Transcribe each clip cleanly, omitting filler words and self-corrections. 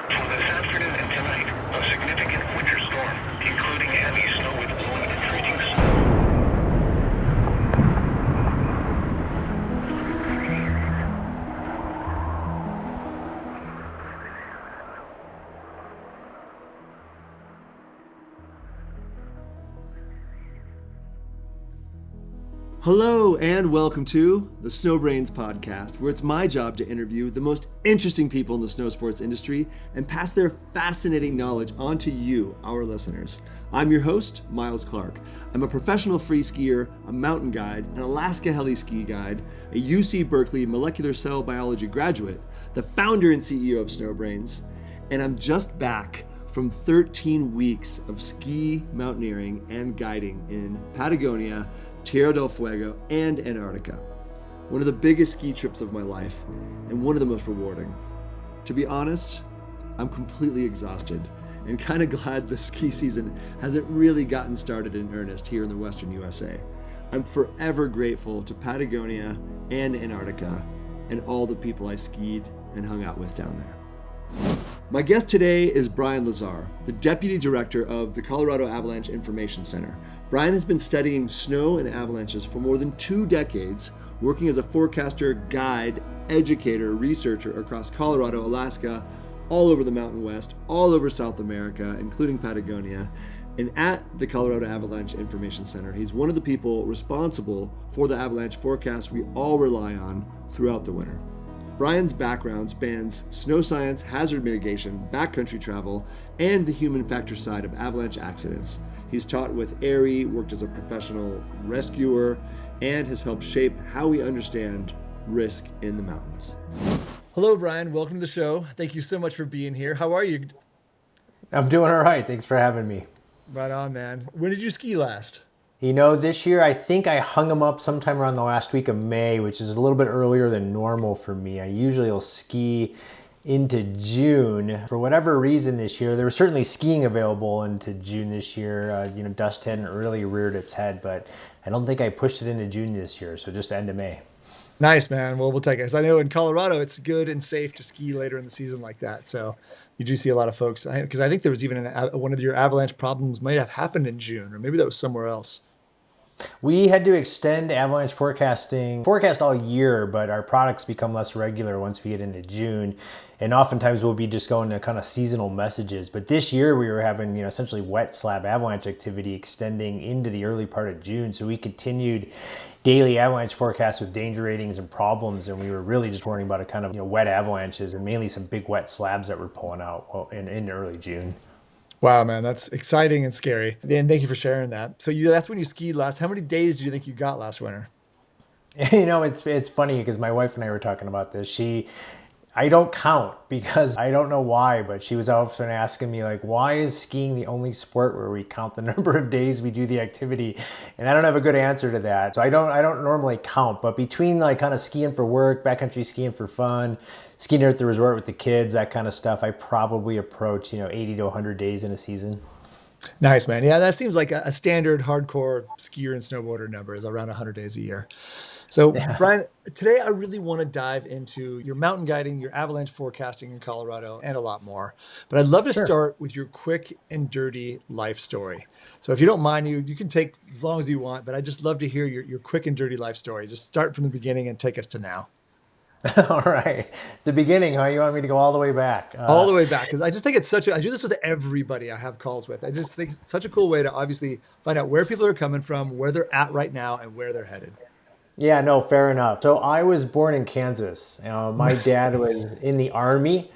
For this afternoon and tonight, a significant winter storm, including heavy snow with blowing and freezing snow. Hello and welcome to the SnowBrains podcast, where it's my job to interview the most interesting people in the snow sports industry and pass their fascinating knowledge on to you, our listeners. I'm your host, Miles Clark. I'm a professional free skier, a mountain guide, an Alaska heli ski guide, a UC Berkeley molecular cell biology graduate, the founder and CEO of SnowBrains, and I'm just back from 13 weeks of ski mountaineering and guiding in Patagonia, Tierra del Fuego, and Antarctica. One of the biggest ski trips of my life and one of the most rewarding. To be honest, I'm completely exhausted and kind of glad the ski season hasn't really gotten started in earnest here in the Western USA. I'm forever grateful to Patagonia and Antarctica and all the people I skied and hung out with down there. My guest today is Brian Lazar, the Deputy Director of the Colorado Avalanche Information Center. Brian has been studying snow and avalanches for more than 2 decades, working as a forecaster, guide, educator, researcher across Colorado, Alaska, all over the Mountain West, all over South America, including Patagonia. And at the Colorado Avalanche Information Center, he's one of the people responsible for the avalanche forecast we all rely on throughout the winter. Brian's background spans snow science, hazard mitigation, backcountry travel, and the human factor side of avalanche accidents. He's taught with AIARE, worked as a professional rescuer, and has helped shape how we understand risk in the mountains. Hello, Brian. Welcome to the show. Thank you so much for being here. How are you? I'm doing all right. Thanks for having me. Right on, man. When did you ski last? You know, this year I think I hung them up sometime around the last week of May, which is a little bit earlier than normal for me. I usually will ski into June. For whatever reason this year, there was certainly skiing available into June this year. Dust hadn't really reared its head, but I don't think I pushed it into June this year, so just end of May. Nice, man. Well, we'll take it. 'Cause I know in Colorado, it's good and safe to ski later in the season like that. So you do see a lot of folks, because I think there was even one of your avalanche problems might have happened in June, or maybe that was somewhere else. We had to extend avalanche forecast all year, but our products become less regular once we get into June. And oftentimes we'll be just going to kind of seasonal messages. But this year we were having, essentially wet slab avalanche activity extending into the early part of June. So we continued daily avalanche forecasts with danger ratings and problems. And we were really just worrying about a kind of, wet avalanches and mainly some big wet slabs that were pulling out in early June. Wow, man, that's exciting and scary. And thank you for sharing that. So that's when you skied last. How many days do you think you got last winter? It's funny because my wife and I were talking about this. I don't count because I don't know why, but she was often asking me why is skiing the only sport where we count the number of days we do the activity? And I don't have a good answer to that. So I don't normally count, but between kind of skiing for work, backcountry skiing for fun, skiing here at the resort with the kids, that kind of stuff, I probably approach, 80 to 100 days in a season. Nice, man. Yeah, that seems like a standard hardcore skier and snowboarder number is around 100 days a year. So, yeah. Brian, today I really want to dive into your mountain guiding, your avalanche forecasting in Colorado, and a lot more. But I'd love to start with your quick and dirty life story. So if you don't mind, you can take as long as you want, but I'd just love to hear your quick and dirty life story. Just start from the beginning and take us to now. All right. The beginning, huh? You want me to go all the way back? All the way back. Because I just think I do this with everybody I have calls with. I just think it's such a cool way to obviously find out where people are coming from, where they're at right now, and where they're headed. Yeah, no, fair enough. So I was born in Kansas. My dad was in the Army.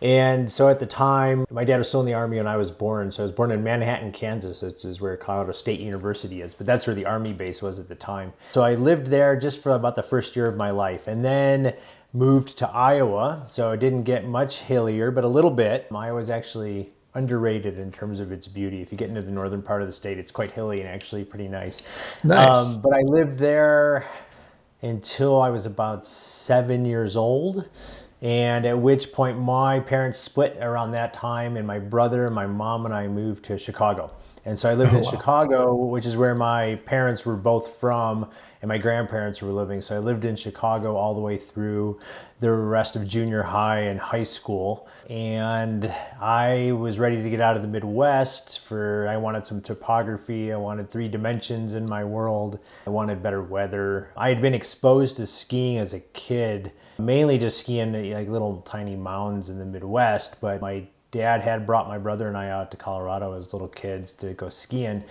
And so at the time, my dad was still in the Army when I was born. So I was born in Manhattan, Kansas, which is where Colorado State University is. But that's where the Army base was at the time. So I lived there just for about the first year of my life. And then moved to Iowa. So I didn't get much hillier, but a little bit. Iowa is actually underrated in terms of its beauty. If you get into the northern part of the state, it's quite hilly and actually pretty nice. Nice. But I lived there until I was about 7 years old. And at which point my parents split around that time, and my brother, my mom, and I moved to Chicago. And so I lived in Chicago, which is where my parents were both from, and my grandparents were living. So I lived in Chicago all the way through the rest of junior high and high school. And I was ready to get out of the Midwest I wanted some topography. I wanted 3 dimensions in my world. I wanted better weather. I had been exposed to skiing as a kid, mainly just skiing like little tiny mounds in the Midwest, but my dad had brought my brother and I out to Colorado as little kids to go skiing.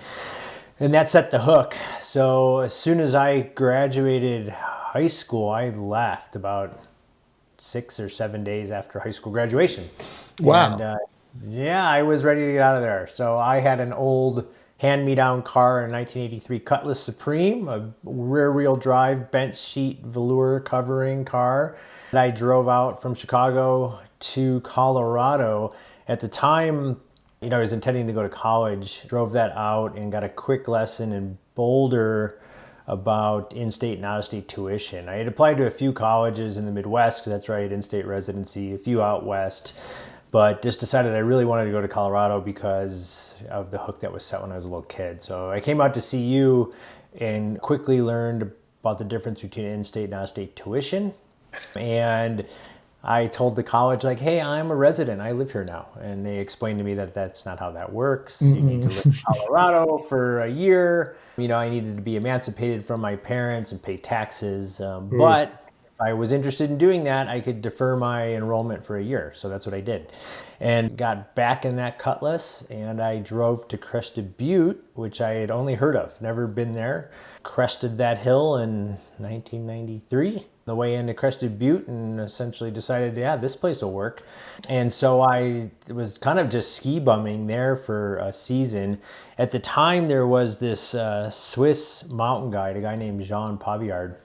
And that set the hook. So as soon as I graduated high school, I left about 6 or 7 days after high school graduation. Wow. And yeah, I was ready to get out of there. So I had an old hand-me-down car, a 1983 Cutlass Supreme, a rear-wheel drive bench sheet velour covering car. And I drove out from Chicago to Colorado. At the time, I was intending to go to college, drove that out and got a quick lesson in Boulder about in-state and out-of-state tuition. I had applied to a few colleges in the Midwest, because that's where I had in-state residency, a few out west, but just decided I really wanted to go to Colorado because of the hook that was set when I was a little kid. So I came out to see you and quickly learned about the difference between in-state and out-of-state tuition. And I told the college, like, hey, I'm a resident. I live here now. And they explained to me that that's not how that works. You need to live in Colorado for a year. I needed to be emancipated from my parents and pay taxes. But if I was interested in doing that, I could defer my enrollment for a year. So that's what I did. And got back in that Cutlass, and I drove to Crested Butte, which I had only heard of, never been there. Crested that hill in 1993. The way into Crested Butte, and essentially decided, yeah, this place will work. And so I was kind of just ski bumming there for a season. At the time, there was this Swiss mountain guide, a guy named Jean Pavillard,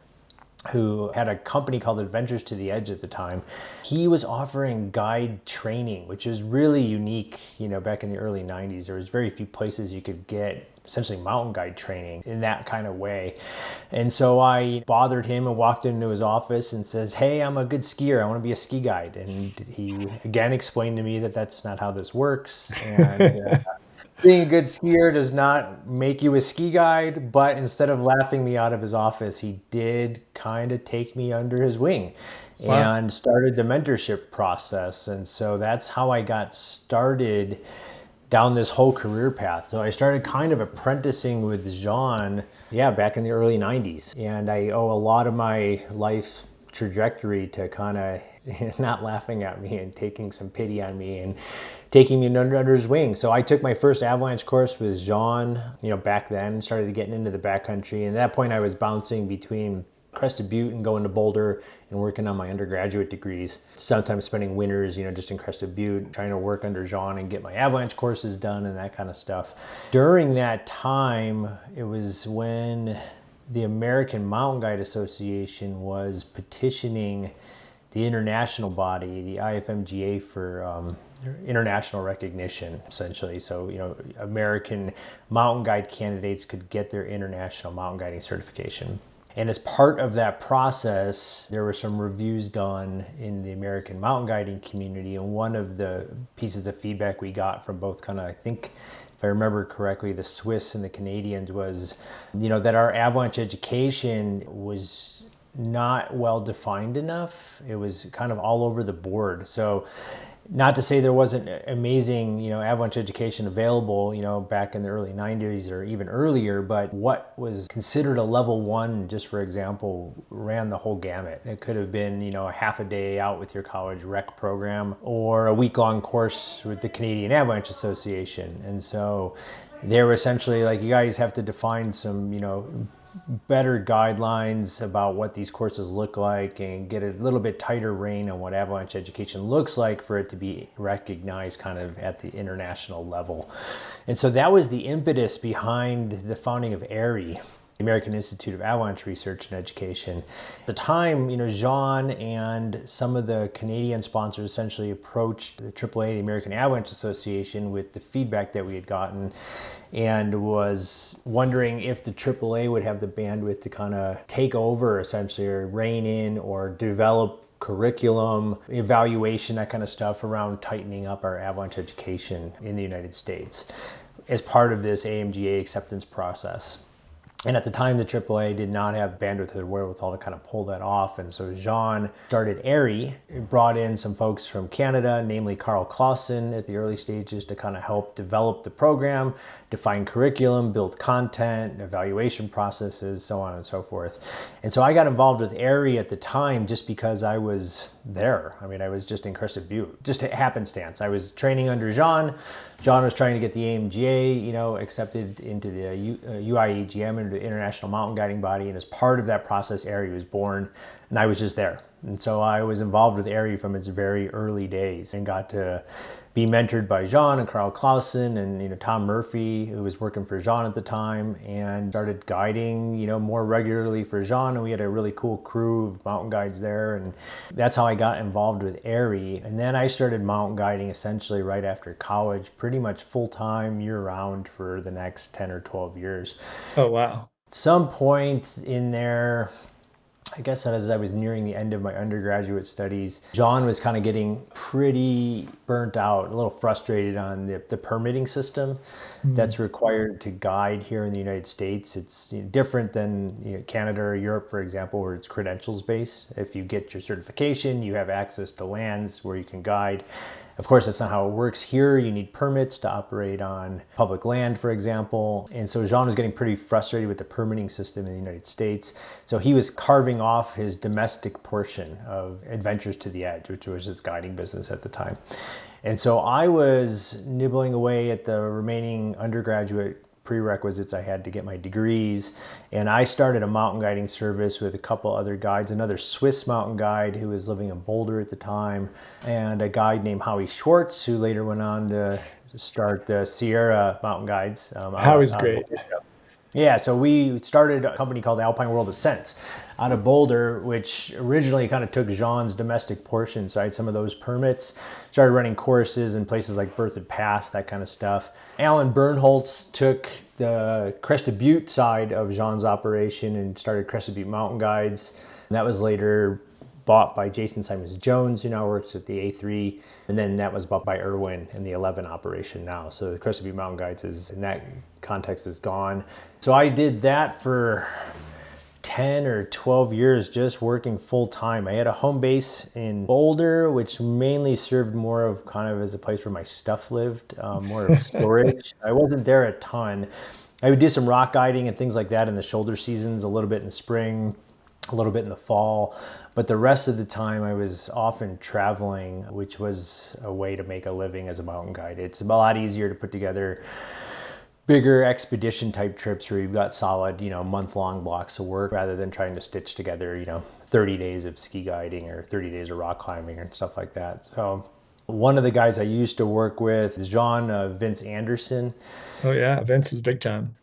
who had a company called Adventures to the Edge at the time. He was offering guide training, which was really unique, back in the early 90s. There was very few places you could get essentially mountain guide training in that kind of way. And so I bothered him and walked into his office and says, hey, I'm a good skier. I want to be a ski guide. And he again explained to me that that's not how this works. And being a good skier does not make you a ski guide, but instead of laughing me out of his office, he did kind of take me under his wing. Wow. And started the mentorship process. And so that's how I got started down this whole career path. So I started kind of apprenticing with Jean, back in the early 90s. And I owe a lot of my life trajectory to kind of not laughing at me and taking some pity on me and taking me under his wing. So I took my first avalanche course with Jean, back then, started getting into the backcountry. And at that point I was bouncing between Crested Butte and going to Boulder and working on my undergraduate degrees. Sometimes spending winters, just in Crested Butte, trying to work under Jean and get my avalanche courses done and that kind of stuff. During that time, it was when the American Mountain Guide Association was petitioning the international body, the IFMGA, for international recognition, essentially. So, American mountain guide candidates could get their international mountain guiding certification. And as part of that process, there were some reviews done in the American mountain guiding community. And one of the pieces of feedback we got from both I think, if I remember correctly, the Swiss and the Canadians was, that our avalanche education was not well defined enough. It was kind of all over the board. So not to say there wasn't amazing, avalanche education available, back in the early 90s or even earlier, but what was considered a level 1, just for example, ran the whole gamut. It could have been, a half a day out with your college rec program or a week-long course with the Canadian Avalanche Association. And so they were essentially like, you guys have to define some, better guidelines about what these courses look like and get a little bit tighter rein on what avalanche education looks like for it to be recognized kind of at the international level. And so that was the impetus behind the founding of AIARE, the American Institute of Avalanche Research and Education. At the time, Jean and some of the Canadian sponsors essentially approached the AAA, the American Avalanche Association, with the feedback that we had gotten, and was wondering if the AAA would have the bandwidth to kind of take over, essentially, or rein in or develop curriculum, evaluation, that kind of stuff around tightening up our avalanche education in the United States as part of this AMGA acceptance process. And at the time, the AAA did not have bandwidth or wherewithal to kind of pull that off. And so Jean started AIARE, brought in some folks from Canada, namely Carl Clausen at the early stages to kind of help develop the program, define curriculum, build content, evaluation processes, so on and so forth. And so I got involved with AIARE at the time just because I was there. I mean, I was just in Crested Butte, just a happenstance. I was training under Jean. Jean was trying to get the AMGA, accepted into the UIEGM, into the International Mountain Guiding Body. And as part of that process, AIARE was born, and I was just there. And so I was involved with AIARE from its very early days and got to be mentored by Jean and Carl Clausen and Tom Murphy, who was working for Jean at the time, and started guiding more regularly for Jean. And we had a really cool crew of mountain guides there, and that's how I got involved with AIARE. And then I started mountain guiding essentially right after college, pretty much full-time year-round for the next 10 or 12 years. Oh, wow. At some point in there, I guess as I was nearing the end of my undergraduate studies, John was kind of getting pretty burnt out, a little frustrated on the permitting system that's required to guide here in the United States. It's different than Canada or Europe, for example, where it's credentials based. If you get your certification, you have access to lands where you can guide. Of course, that's not how it works here. You need permits to operate on public land, for example. And so Jean was getting pretty frustrated with the permitting system in the United States. So he was carving off his domestic portion of Adventures to the Edge, which was his guiding business at the time. And so I was nibbling away at the remaining undergraduate prerequisites I had to get my degrees. And I started a mountain guiding service with a couple other guides, another Swiss mountain guide who was living in Boulder at the time, and a guide named Howie Schwartz, who later went on to start the Sierra Mountain Guides. Howie's great. Yeah, so we started a company called Alpine World Ascents out of Boulder, which originally kind of took Jean's domestic portion. So I had some of those permits, started running courses in places like Berthoud Pass, that kind of stuff. Alan Bernholtz took the Crested Butte side of Jean's operation and started Crested Butte Mountain Guides. And that was later bought by Jason Simons Jones, who now works at the A3. And then that was bought by Irwin in the 11 operation now. So the Crested Butte Mountain Guides in that context is gone. So I did that for 10 or 12 years, just working full time. I had a home base in Boulder, which mainly served more of kind of as a place where my stuff lived, more of storage. I wasn't there a ton. I would do some rock guiding and things like that in the shoulder seasons, a little bit in the spring, a little bit in the fall. But the rest of the time I was often traveling, which was a way to make a living as a mountain guide. It's a lot easier to put together bigger expedition type trips where you've got solid, month-long blocks of work rather than trying to stitch together, 30 days of ski guiding or 30 days of rock climbing and stuff like that. So one of the guys I used to work with is Vince Anderson. Oh yeah, Vince is big time.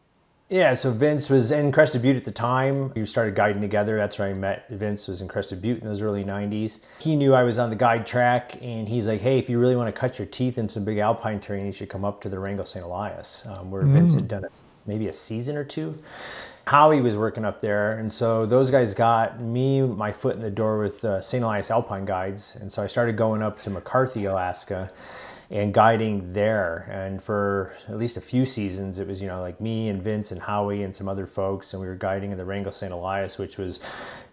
Yeah, so Vince was in Crested Butte at the time. We started guiding together. That's where I met Vince, was in Crested Butte in those early 90s. He knew I was on the guide track, and he's like, hey, if you really want to cut your teeth in some big alpine terrain, you should come up to the Wrangell St. Elias, where Vince had done maybe a season or two. Howie was working up there, and so those guys got me my foot in the door with St. Elias Alpine Guides, and so I started going up to McCarthy, Alaska, and guiding there. And for at least a few seasons, it was, like me and Vince and Howie and some other folks, and we were guiding in the Wrangell St. Elias, which was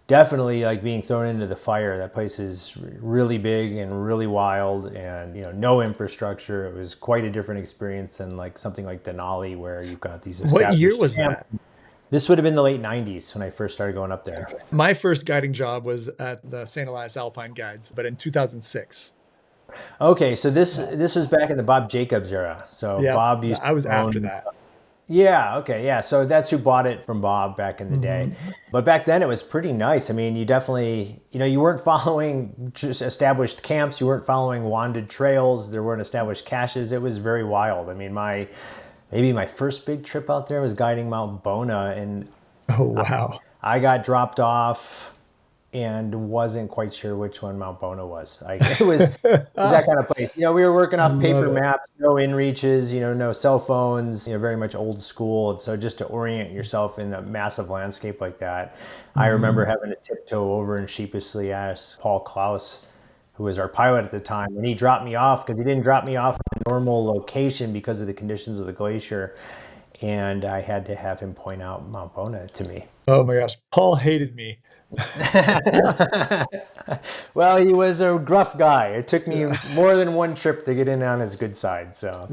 definitely like being thrown into the fire. That place is really big and really wild, and no infrastructure. It was quite a different experience than like something like Denali, where you've got these What year was that? This would have been the late 90s when I first started going up there. My first guiding job was at the St. Elias Alpine Guides, but in 2006. Okay, so this was back in the Bob Jacobs era. So Yeah, Bob used I was to after own- that. Yeah, okay, yeah. So that's who bought it from Bob back in the day. But back then it was pretty nice. I mean, you definitely, you weren't following just established camps. You weren't following wanded trails. There weren't established caches. It was very wild. I mean, maybe my first big trip out there was guiding Mount Bona, and Oh, wow. I got dropped off and wasn't quite sure which one Mount Bona was. It was that kind of place. We were working off paper maps, no inReaches, no cell phones, very much old school. And so just to orient yourself in a massive landscape like that, I remember having to tiptoe over and sheepishly ask Paul Klaus, who was our pilot at the time, when he dropped me off, because he didn't drop me off at a normal location because of the conditions of the glacier. and I had to have him point out Mount Bona to me. Oh my gosh, Paul hated me. Well, he was a gruff guy. It took me more than one trip to get in on his good side. So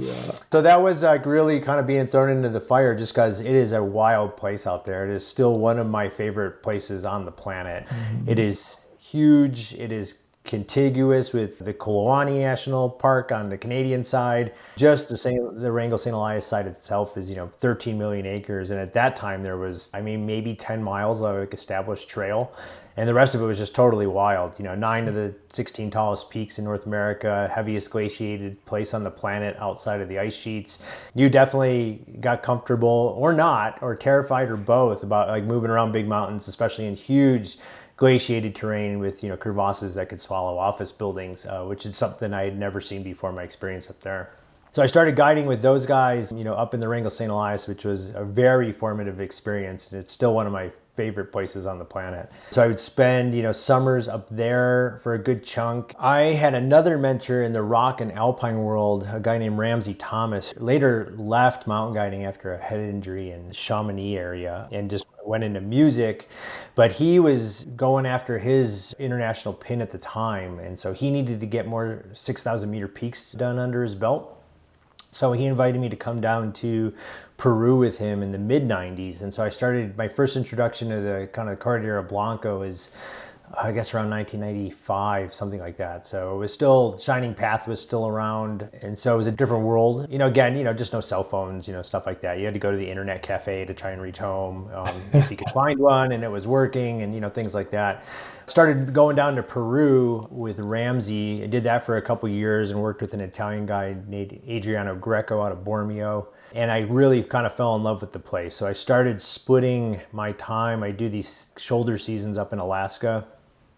that was like really kind of being thrown into the fire, just because it is a wild place out there. It is still one of my favorite places on the planet. It is huge. It is contiguous with the Kelowna National Park on the Canadian side. Just the Wrangell St. Elias site itself is 13 million acres, and at that time there was maybe 10 miles of like established trail, and the rest of it was just totally wild. 9 of the 16 tallest peaks in North America, heaviest glaciated place on the planet outside of the ice sheets. You definitely got comfortable or not, or terrified or both about like moving around big mountains, especially in huge glaciated terrain with crevasses that could swallow office buildings, which is something I had never seen before my experience up there. So I started guiding with those guys, up in the Wrangell St. Elias, which was a very formative experience, and it's still one of my favorite places on the planet. So I would spend, summers up there for a good chunk. I had another mentor in the rock and alpine world, a guy named Ramsey Thomas, later left mountain guiding after a head injury in the Chamonix area and just went into music, but he was going after his international pin at the time, and so he needed to get more 6,000 meter peaks done under his belt. So he invited me to come down to Peru with him in the mid-90s, and so I started my first introduction to the kind of Cordillera Blanca is I guess around 1995, something like that. So it was still, Shining Path was still around. And so it was a different world. Again, just no cell phones, stuff like that. You had to go to the internet cafe to try and reach home if you could find one and it was working and, things like that. Started going down to Peru with Ramsey. I did that for a couple years and worked with an Italian guy named Adriano Greco out of Bormio. And I really kind of fell in love with the place. So I started splitting my time. I do these shoulder seasons up in Alaska,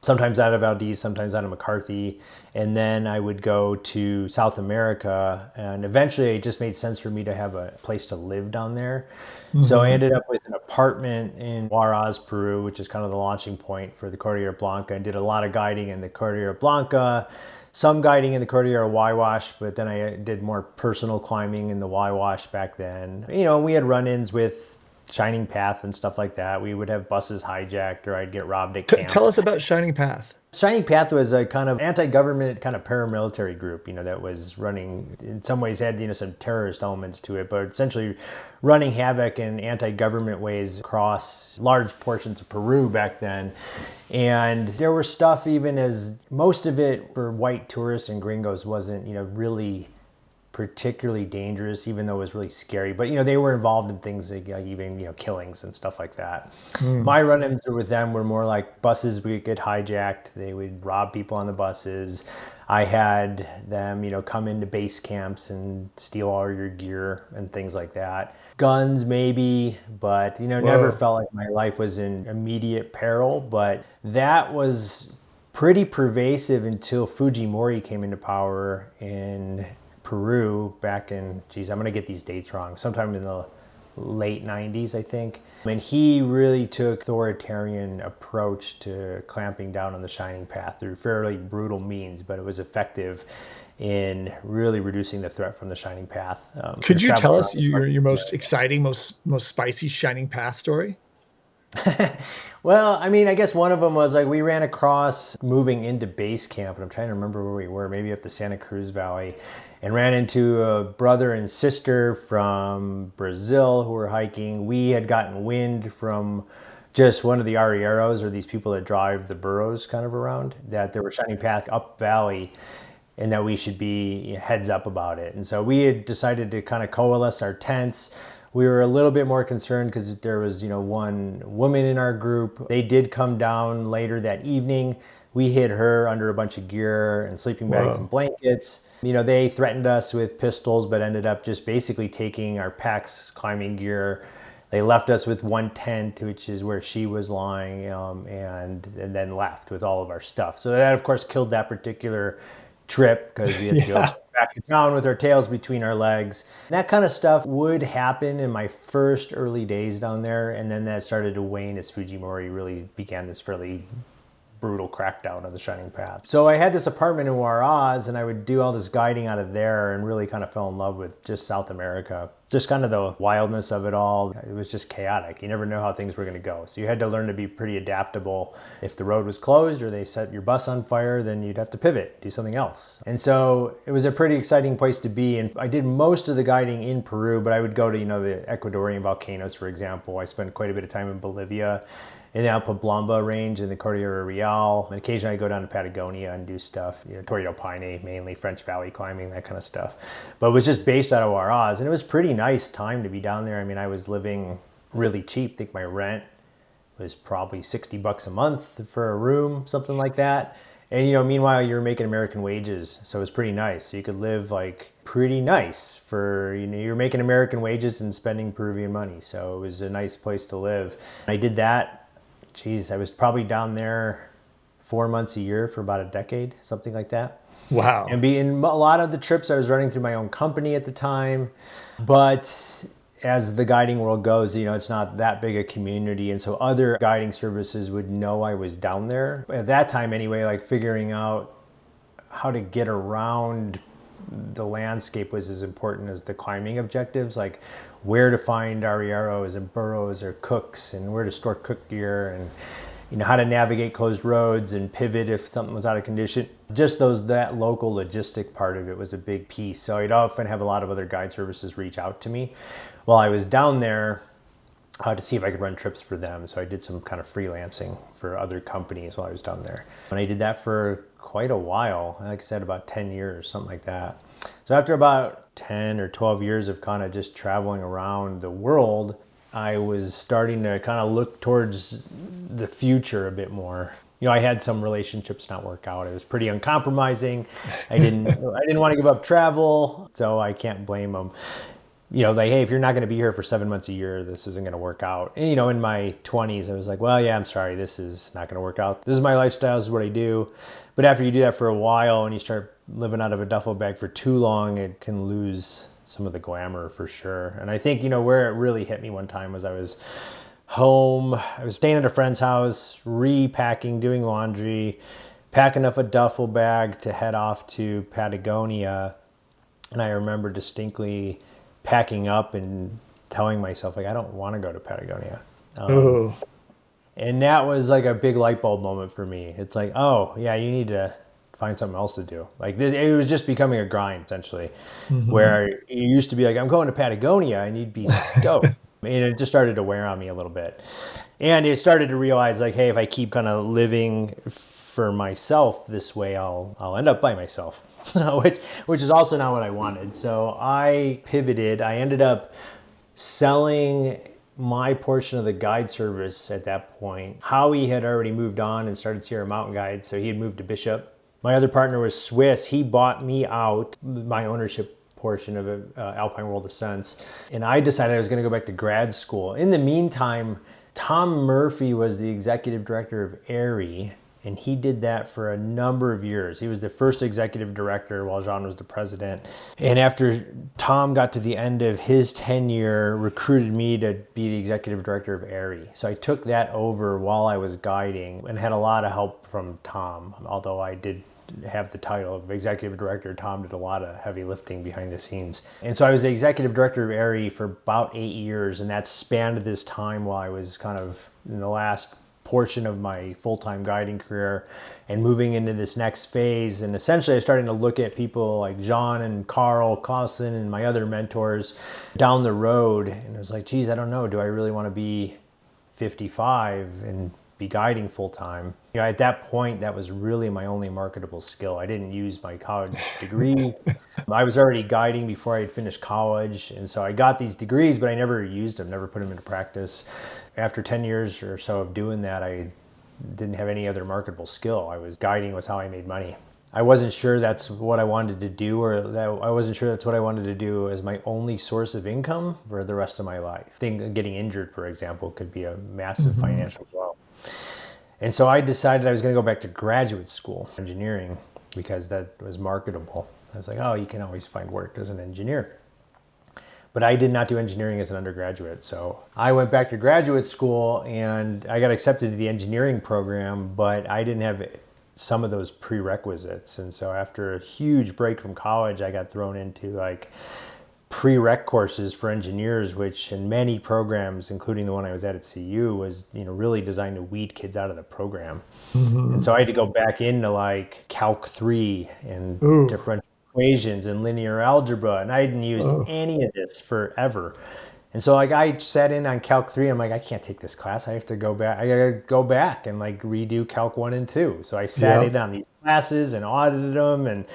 sometimes out of Valdez, sometimes out of McCarthy. And then I would go to South America. And eventually it just made sense for me to have a place to live down there. Mm-hmm. So I ended up with an apartment in Huaraz, Peru, which is kind of the launching point for the Cordillera Blanca. I did a lot of guiding in the Cordillera Blanca, some guiding in the Cordillera Huayhuash, but then I did more personal climbing in the Huayhuash back then. We had run-ins with Shining Path and stuff like that. We would have buses hijacked, or I'd get robbed at camp. Tell us about Shining Path. Shining Path was a kind of anti-government kind of paramilitary group, that was running, in some ways had, some terrorist elements to it, but essentially running havoc in anti-government ways across large portions of Peru back then. And there were stuff, even as most of it for white tourists and gringos wasn't, really particularly dangerous, even though it was really scary. But, they were involved in things like even, killings and stuff like that. My run-ins with them were more like buses would get hijacked. They would rob people on the buses. I had them, come into base camps and steal all your gear and things like that. Guns maybe, but, never felt like my life was in immediate peril. But that was pretty pervasive until Fujimori came into power in Peru back in, I'm going to get these dates wrong, sometime in the late 90s, I think. And he really took authoritarian approach to clamping down on the Shining Path through fairly brutal means, but it was effective in really reducing the threat from the Shining Path. Could you tell us your most exciting, most spicy Shining Path story? Well, I guess one of them was like we ran across moving into base camp, and I'm trying to remember where we were, maybe up the Santa Cruz Valley, and ran into a brother and sister from Brazil who were hiking. We had gotten wind from just one of the arrieros, or these people that drive the burros kind of around, that there were Shining Path up valley and that we should be heads up about it. And so we had decided to kind of coalesce our tents. We were a little bit more concerned because there was, one woman in our group. They did come down later that evening. We hid her under a bunch of gear and sleeping bags and blankets. They threatened us with pistols, but ended up just basically taking our packs, climbing gear. They left us with one tent, which is where she was lying, and then left with all of our stuff. So that, of course, killed that particular trip because we had to go back to town with our tails between our legs. And that kind of stuff would happen in my first early days down there, and then that started to wane as Fujimori really began this fairly brutal crackdown of the Shining Path. So I had this apartment in Juarez, and I would do all this guiding out of there, and really kind of fell in love with just South America. Just kind of the wildness of it all. It was just chaotic. You never know how things were going to go. So you had to learn to be pretty adaptable. If the road was closed or they set your bus on fire, then you'd have to pivot, do something else. And so it was a pretty exciting place to be. And I did most of the guiding in Peru, but I would go to, the Ecuadorian volcanoes, for example. I spent quite a bit of time in Bolivia, in the Alpablamba range, in the Cordillera Real. And occasionally I go down to Patagonia and do stuff, Torre del Paine, mainly French Valley climbing, that kind of stuff. But it was just based out of Juarez, and it was pretty nice time to be down there. I mean, I was living really cheap. I think my rent was probably $60 a month for a room, something like that. And, meanwhile, you're making American wages, so it was pretty nice. So you could live like pretty nice for, you're making American wages and spending Peruvian money. So it was a nice place to live. I did that. I was probably down there 4 months a year for about a decade, something like that. Wow. And in a lot of the trips, I was running through my own company at the time. But as the guiding world goes, it's not that big a community. And so other guiding services would know I was down there. At that time anyway, like figuring out how to get around the landscape was as important as the climbing objectives, like where to find arrieros and burros or cooks, and where to store cook gear, and how to navigate closed roads and pivot if something was out of condition. Just that local logistic part of it was a big piece. So I'd often have a lot of other guide services reach out to me while I was down there to see if I could run trips for them. So I did some kind of freelancing for other companies while I was down there. And I did that for quite a while, like I said, about 10 years, something like that. So after about 10 or 12 years of kind of just traveling around the world, I was starting to kind of look towards the future a bit more. I had some relationships not work out. It was pretty uncompromising. I didn't want to give up travel, so I can't blame them. Like, hey, if you're not going to be here for 7 months a year, this isn't going to work out. And, in my 20s, I was like, well, yeah, I'm sorry, this is not going to work out. This is my lifestyle, this is what I do. But after you do that for a while and you start living out of a duffel bag for too long, it can lose some of the glamour for sure. And I think, where it really hit me one time was I was home. I was staying at a friend's house, repacking, doing laundry, packing up a duffel bag to head off to Patagonia. And I remember distinctly packing up and telling myself, like, I don't want to go to Patagonia. And that was like a big light bulb moment for me. It's like, oh, yeah, you need to find something else to do. Like this, it was just becoming a grind, essentially, where you used to be like, I'm going to Patagonia, and you'd be stoked. And it just started to wear on me a little bit. And it started to realize, like, hey, if I keep kind of living for myself this way, I'll end up by myself, which is also not what I wanted. So I pivoted. I ended up selling my portion of the guide service at that point. Howie had already moved on and started Sierra Mountain Guide, so he had moved to Bishop. My other partner was Swiss. He bought me out, my ownership portion of Alpine World Ascents, and I decided I was going to go back to grad school. In the meantime, Tom Murphy was the executive director of AIARE, and he did that for a number of years. He was the first executive director while Jean was the president. And after Tom got to the end of his tenure, recruited me to be the executive director of AIARE. So I took that over while I was guiding and had a lot of help from Tom. Although I did have the title of executive director, Tom did a lot of heavy lifting behind the scenes. And so I was the executive director of AIARE for about 8 years, and that spanned this time while I was kind of in the last portion of my full-time guiding career and moving into this next phase. And essentially I was starting to look at people like John and Carl Clausen and my other mentors down the road, and I was like, geez, I don't know, do I really want to be 55 and be guiding full-time? At that point, that was really my only marketable skill. I didn't use my college degree. I was already guiding before I had finished college, and so I got these degrees, but I never used them, never put them into practice. After 10 years or so of doing that, I didn't have any other marketable skill. Guiding was how I made money. I wasn't sure that's what I wanted to do, or that I wasn't sure that's what I wanted to do as my only source of income for the rest of my life. Getting injured, for example, could be a massive financial blow. And so I decided I was going to go back to graduate school, engineering, because that was marketable. I was like, oh, you can always find work as an engineer. but I did not do engineering as an undergraduate. So I went back to graduate school and I got accepted to the engineering program, but I didn't have some of those prerequisites. And so after a huge break from college, I got thrown into like prereq courses for engineers, which in many programs, including the one I was at CU, was really designed to weed kids out of the program. And so I had to go back into like Calc 3 and differential equations and linear algebra, and I hadn't used any of this forever. And so like I sat in on Calc 3, I'm like, I can't take this class. I have to go back. I gotta go back and like redo Calc 1 and 2. So I sat in on these classes and audited them, and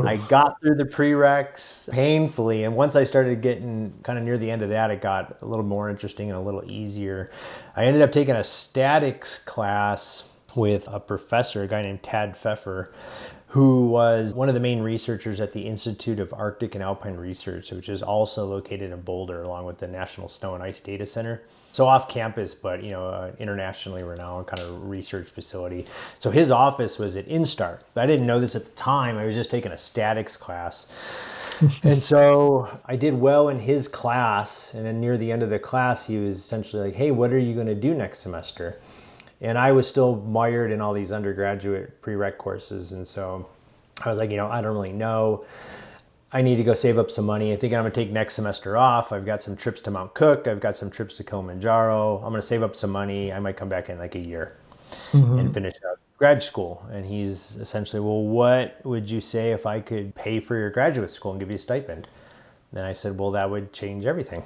I got through the prereqs painfully. And once I started getting kind of near the end of that, it got a little more interesting and a little easier. I ended up taking a statics class with a professor, a guy named Tad Pfeffer, who was one of the main researchers at the Institute of Arctic and Alpine Research, which is also located in Boulder, along with the National Snow and Ice Data Center. So off campus, but internationally renowned kind of research facility. So his office was at Instar. I didn't know this at the time. I was just taking a statics class. And so I did well in his class. And then near the end of the class, he was essentially like, hey, what are you going to do next semester? And I was still mired in all these undergraduate prereq courses. And so I was like, I don't really know. I need to go save up some money. I think I'm going to take next semester off. I've got some trips to Mount Cook. I've got some trips to Kilimanjaro. I'm going to save up some money. I might come back in like a year and finish up grad school. And he's essentially, well, what would you say if I could pay for your graduate school and give you a stipend? And I said, well, that would change everything.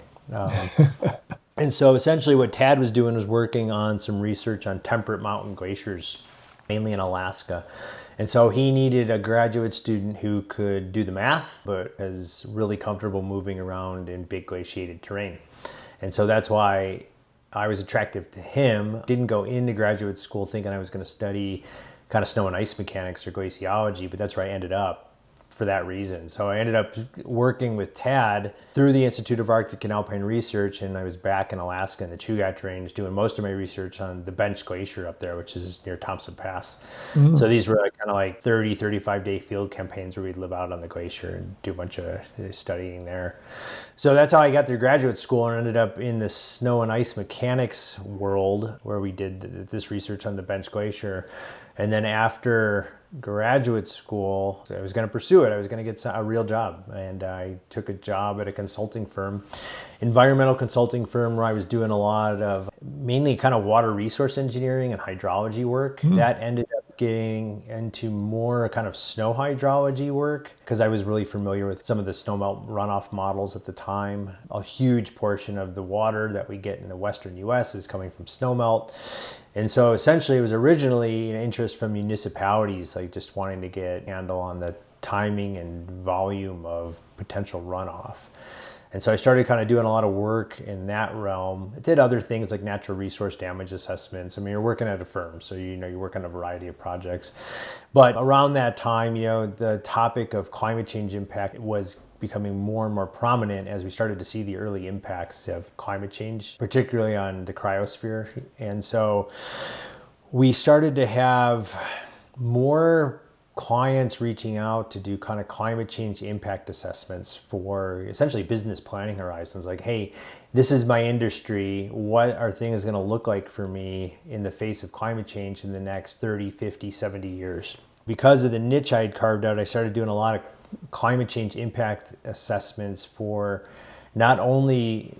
And so essentially what Tad was doing was working on some research on temperate mountain glaciers, mainly in Alaska. And so he needed a graduate student who could do the math, but is really comfortable moving around in big glaciated terrain. And so that's why I was attractive to him. Didn't go into graduate school thinking I was going to study kind of snow and ice mechanics or glaciology, but that's where I ended up for that reason. So I ended up working with Tad through the Institute of Arctic and Alpine Research, and I was back in Alaska in the Chugach Range doing most of my research on the Bench Glacier up there, which is near Thompson Pass. So these were kind of like 30, 35-day field campaigns where we'd live out on the glacier and do a bunch of studying there. So that's how I got through graduate school and ended up in the snow and ice mechanics world where we did this research on the Bench Glacier. And then after graduate school, I was going to pursue it. I was going to get a real job. And I took a job at a consulting firm, environmental consulting firm, where I was doing a lot of mainly kind of water resource engineering and hydrology work. That ended up getting into more kind of snow hydrology work because I was really familiar with some of the snowmelt runoff models at the time. A huge portion of the water that we get in the western US is coming from snowmelt. And so essentially it was originally an interest from municipalities, like just wanting to get a handle on the timing and volume of potential runoff. And so I started kind of doing a lot of work in that realm. I did other things like natural resource damage assessments. I mean, you're working at a firm, so you work on a variety of projects. But around that time, the topic of climate change impact was becoming more and more prominent as we started to see the early impacts of climate change, particularly on the cryosphere. And so we started to have more clients reaching out to do kind of climate change impact assessments for essentially business planning horizons. Like, hey, this is my industry. What are things going to look like for me in the face of climate change in the next 30, 50, 70 years? Because of the niche I had carved out, I started doing a lot of climate change impact assessments for not only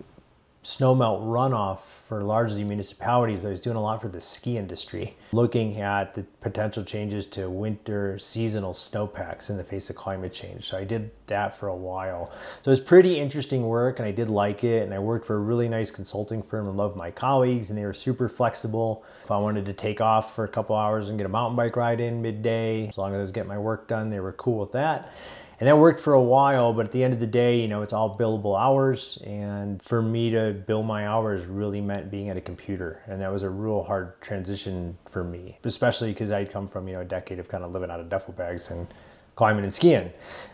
snowmelt runoff for largely municipalities, but I was doing a lot for the ski industry, looking at the potential changes to winter seasonal snowpacks in the face of climate change. So I did that for a while. So it was pretty interesting work and I did like it. And I worked for a really nice consulting firm and loved my colleagues and they were super flexible. If I wanted to take off for a couple hours and get a mountain bike ride in midday, as long as I was getting my work done, they were cool with that. And that worked for a while, but at the end of the day, it's all billable hours. And for me to bill my hours really meant being at a computer. And that was a real hard transition for me, especially because I'd come from, a decade of kind of living out of duffel bags and climbing and skiing.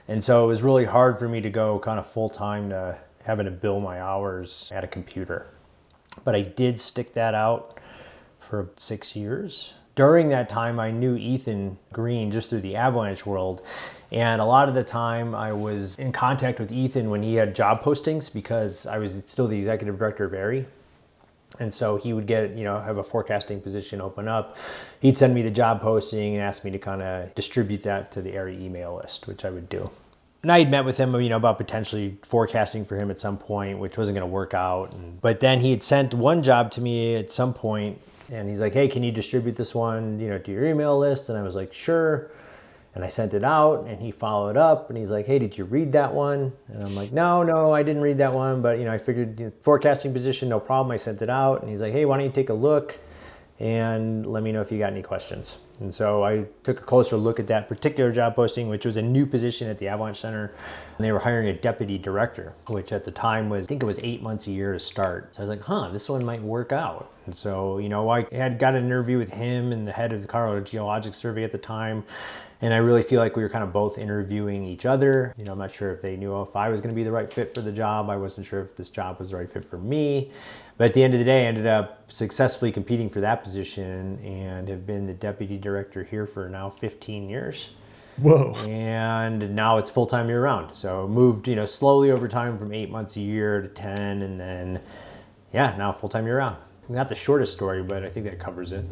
And so it was really hard for me to go kind of full time to having to bill my hours at a computer. But I did stick that out for 6 years. during that time, I knew Ethan Green just through the Avalanche world. And a lot of the time I was in contact with Ethan when he had job postings because I was still the executive director of AIARE. And so he would get, have a forecasting position open up. He'd send me the job posting and ask me to kind of distribute that to the AIARE email list, which I would do. And I had met with him, about potentially forecasting for him at some point, which wasn't going to work out. But then he had sent one job to me at some point, and he's like, hey, can you distribute this one, to your email list? And I was like, sure. And I sent it out, and he followed up, and he's like, hey, did you read that one? And I'm like, no, I didn't read that one, but I figured forecasting position, no problem. I sent it out, and he's like, hey, why don't you take a look and let me know if you got any questions. And so I took a closer look at that particular job posting, which was a new position at the Avalanche Center. And they were hiring a deputy director, which at the time was, I think it was 8 months a year to start. So I was like, this one might work out. And so, I had got an interview with him and the head of the Colorado Geologic Survey at the time. And I really feel like we were kind of both interviewing each other. I'm not sure if they knew if I was going to be the right fit for the job. I wasn't sure if this job was the right fit for me. But at the end of the day, I ended up successfully competing for that position and have been the deputy director here for now 15 years. Whoa. And now it's full-time year-round. So moved, slowly over time from 8 months a year to 10, and then, now full-time year-round. Not the shortest story, but I think that covers it.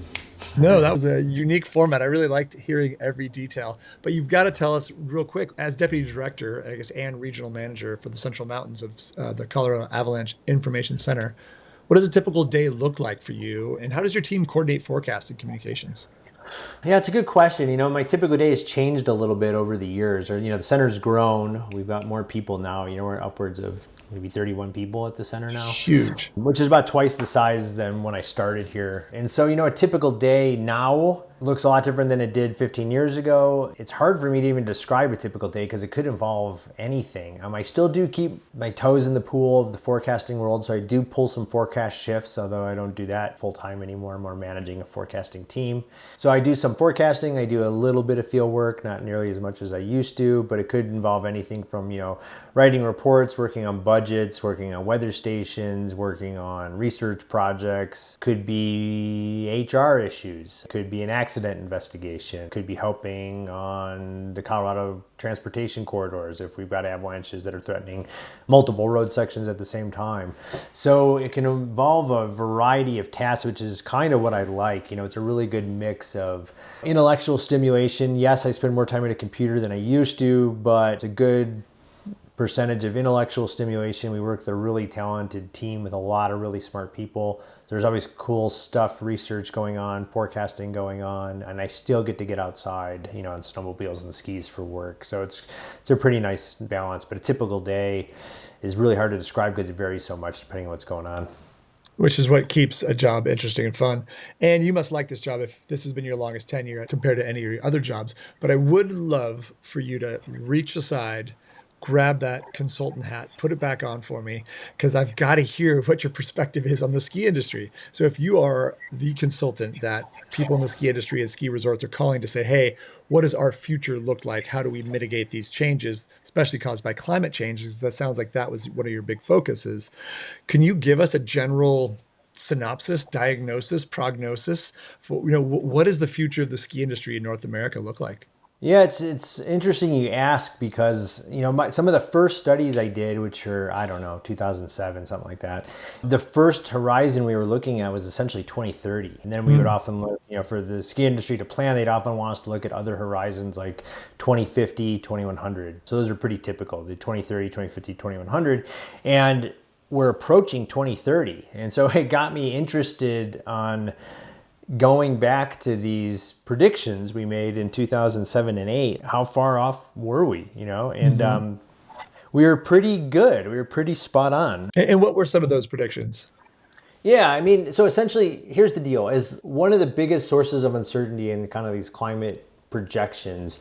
No, that was a unique format. I really liked hearing every detail. But you've got to tell us real quick, as deputy director, I guess, and regional manager for the Central Mountains of the Colorado Avalanche Information Center, what does a typical day look like for you? And how does your team coordinate forecast and communications? Yeah, it's a good question. My typical day has changed a little bit over the years. Or, the center's grown. We've got more people now. We're upwards of maybe 31 people at the center now. Huge. Which is about twice the size than when I started here. And so, a typical day now looks a lot different than it did 15 years ago. It's hard for me to even describe a typical day because it could involve anything. I still do keep my toes in the pool of the forecasting world, so I do pull some forecast shifts, although I don't do that full time anymore. I'm more managing a forecasting team. So I do some forecasting. I do a little bit of field work, not nearly as much as I used to, but it could involve anything from, writing reports, working on budgets, working on weather stations, working on research projects, could be HR issues, could be an accident investigation, could be helping on the Colorado transportation corridors if we've got avalanches that are threatening multiple road sections at the same time. So it can involve a variety of tasks, which is kind of what I like. It's a really good mix of intellectual stimulation. Yes, I spend more time at a computer than I used to, but it's a good percentage of intellectual stimulation. We work with a really talented team with a lot of really smart people. There's always cool stuff, research going on, forecasting going on, and I still get to get outside, on snowmobiles and skis for work. So it's a pretty nice balance, but a typical day is really hard to describe because it varies so much depending on what's going on. Which is what keeps a job interesting and fun. And you must like this job if this has been your longest tenure compared to any of your other jobs. But I would love for you to reach aside, grab that consultant hat, put it back on for me, because I've got to hear what your perspective is on the ski industry. So if you are the consultant that people in the ski industry and ski resorts are calling to say, hey, what does our future look like? How do we mitigate these changes, especially caused by climate change? Because that sounds like that was one of your big focuses. Can you give us a general synopsis, diagnosis, prognosis for, what does the future of the ski industry in North America look like? Yeah, it's interesting you ask because, some of the first studies I did, which are, 2007, something like that, the first horizon we were looking at was essentially 2030. And then we would often look, for the ski industry to plan, they'd often want us to look at other horizons like 2050, 2100. So those are pretty typical, the 2030, 2050, 2100. And we're approaching 2030. And so it got me interested on going back to these predictions we made in 2007 and 8, how far off were we, And we were pretty good. We were pretty spot on. And what were some of those predictions? Yeah, so essentially, here's the deal. Is one of the biggest sources of uncertainty in kind of these climate projections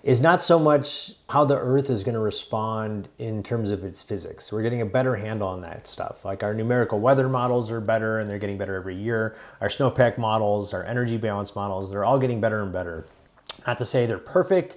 is not so much how the Earth is going to respond in terms of its physics. We're getting a better handle on that stuff. Like our numerical weather models are better and they're getting better every year. Our snowpack models, our energy balance models, they're all getting better and better. Not to say they're perfect,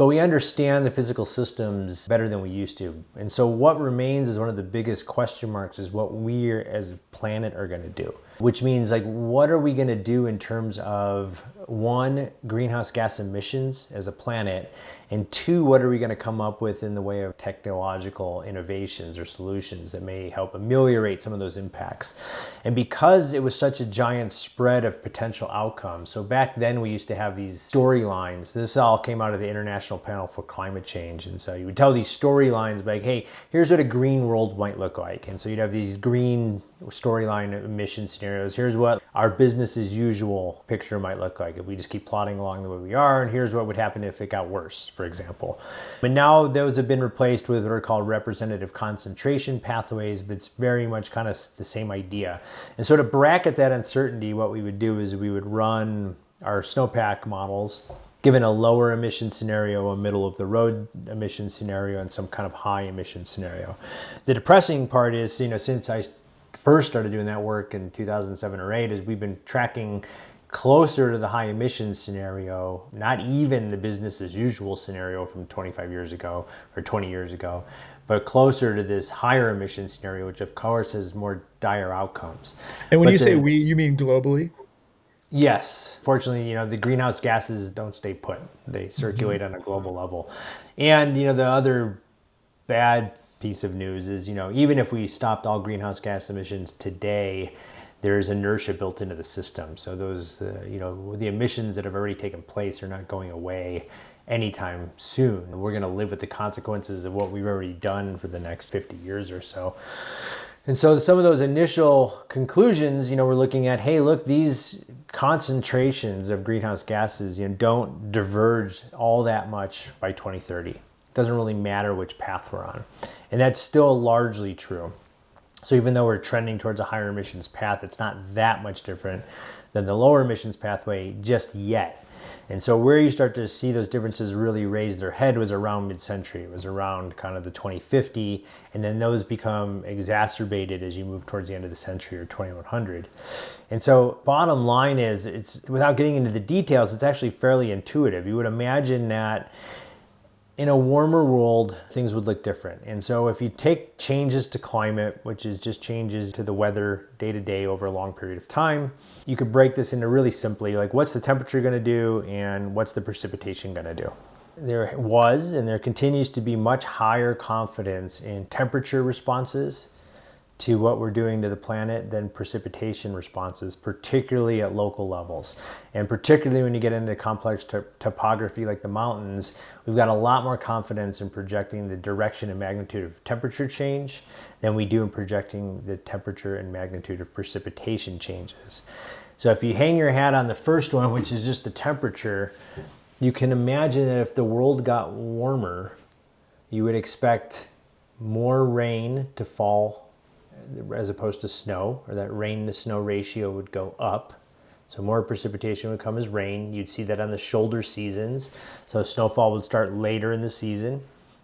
but we understand the physical systems better than we used to. And so what remains is one of the biggest question marks is what we as a planet are going to do, which means like, what are we going to do in terms of one, greenhouse gas emissions as a planet, and two, what are we going to come up with in the way of technological innovations or solutions that may help ameliorate some of those impacts. And because it was such a giant spread of potential outcomes, so back then we used to have these storylines. This all came out of the International Panel for Climate Change. And so you would tell these storylines like, hey, here's what a green world might look like. And so you'd have these green storyline emission scenarios. Here's what our business as usual picture might look like if we just keep plodding along the way we are, and here's what would happen if it got worse, for example. But now those have been replaced with what are called representative concentration pathways, but it's very much kind of the same idea. And so to bracket that uncertainty, what we would do is we would run our snowpack models, given a lower emission scenario, a middle of the road emission scenario, and some kind of high emission scenario. The depressing part is, since I first started doing that work in 2007 or 8, is we've been tracking closer to the high emissions scenario, not even the business as usual scenario from 25 years ago or 20 years ago, but closer to this higher emission scenario, which of course has more dire outcomes. And when you say we, you mean globally? Yes. Fortunately, the greenhouse gases don't stay put. They circulate on a global level. And, the other bad piece of news is, even if we stopped all greenhouse gas emissions today, there's inertia built into the system. So those, the emissions that have already taken place are not going away anytime soon. We're going to live with the consequences of what we've already done for the next 50 years or so. And so some of those initial conclusions, we're looking at, hey, look, these concentrations of greenhouse gases, don't diverge all that much by 2030. It doesn't really matter which path we're on. And that's still largely true. So even though we're trending towards a higher emissions path, it's not that much different than the lower emissions pathway just yet. And so where you start to see those differences really raise their head was around mid-century. It was around kind of the 2050, and then those become exacerbated as you move towards the end of the century or 2100. And so bottom line is, it's without getting into the details, it's actually fairly intuitive. You would imagine that in a warmer world, things would look different. And so if you take changes to climate, which is just changes to the weather day to day over a long period of time, you could break this into really simply, like what's the temperature going to do and what's the precipitation going to do? There was and there continues to be much higher confidence in temperature responses to what we're doing to the planet than precipitation responses, particularly at local levels. And particularly when you get into complex topography like the mountains, we've got a lot more confidence in projecting the direction and magnitude of temperature change than we do in projecting the temperature and magnitude of precipitation changes. So if you hang your hat on the first one, which is just the temperature, you can imagine that if the world got warmer, you would expect more rain to fall as opposed to snow, or that rain to snow ratio would go up. So more precipitation would come as rain. You'd see that on the shoulder seasons. So snowfall would start later in the season.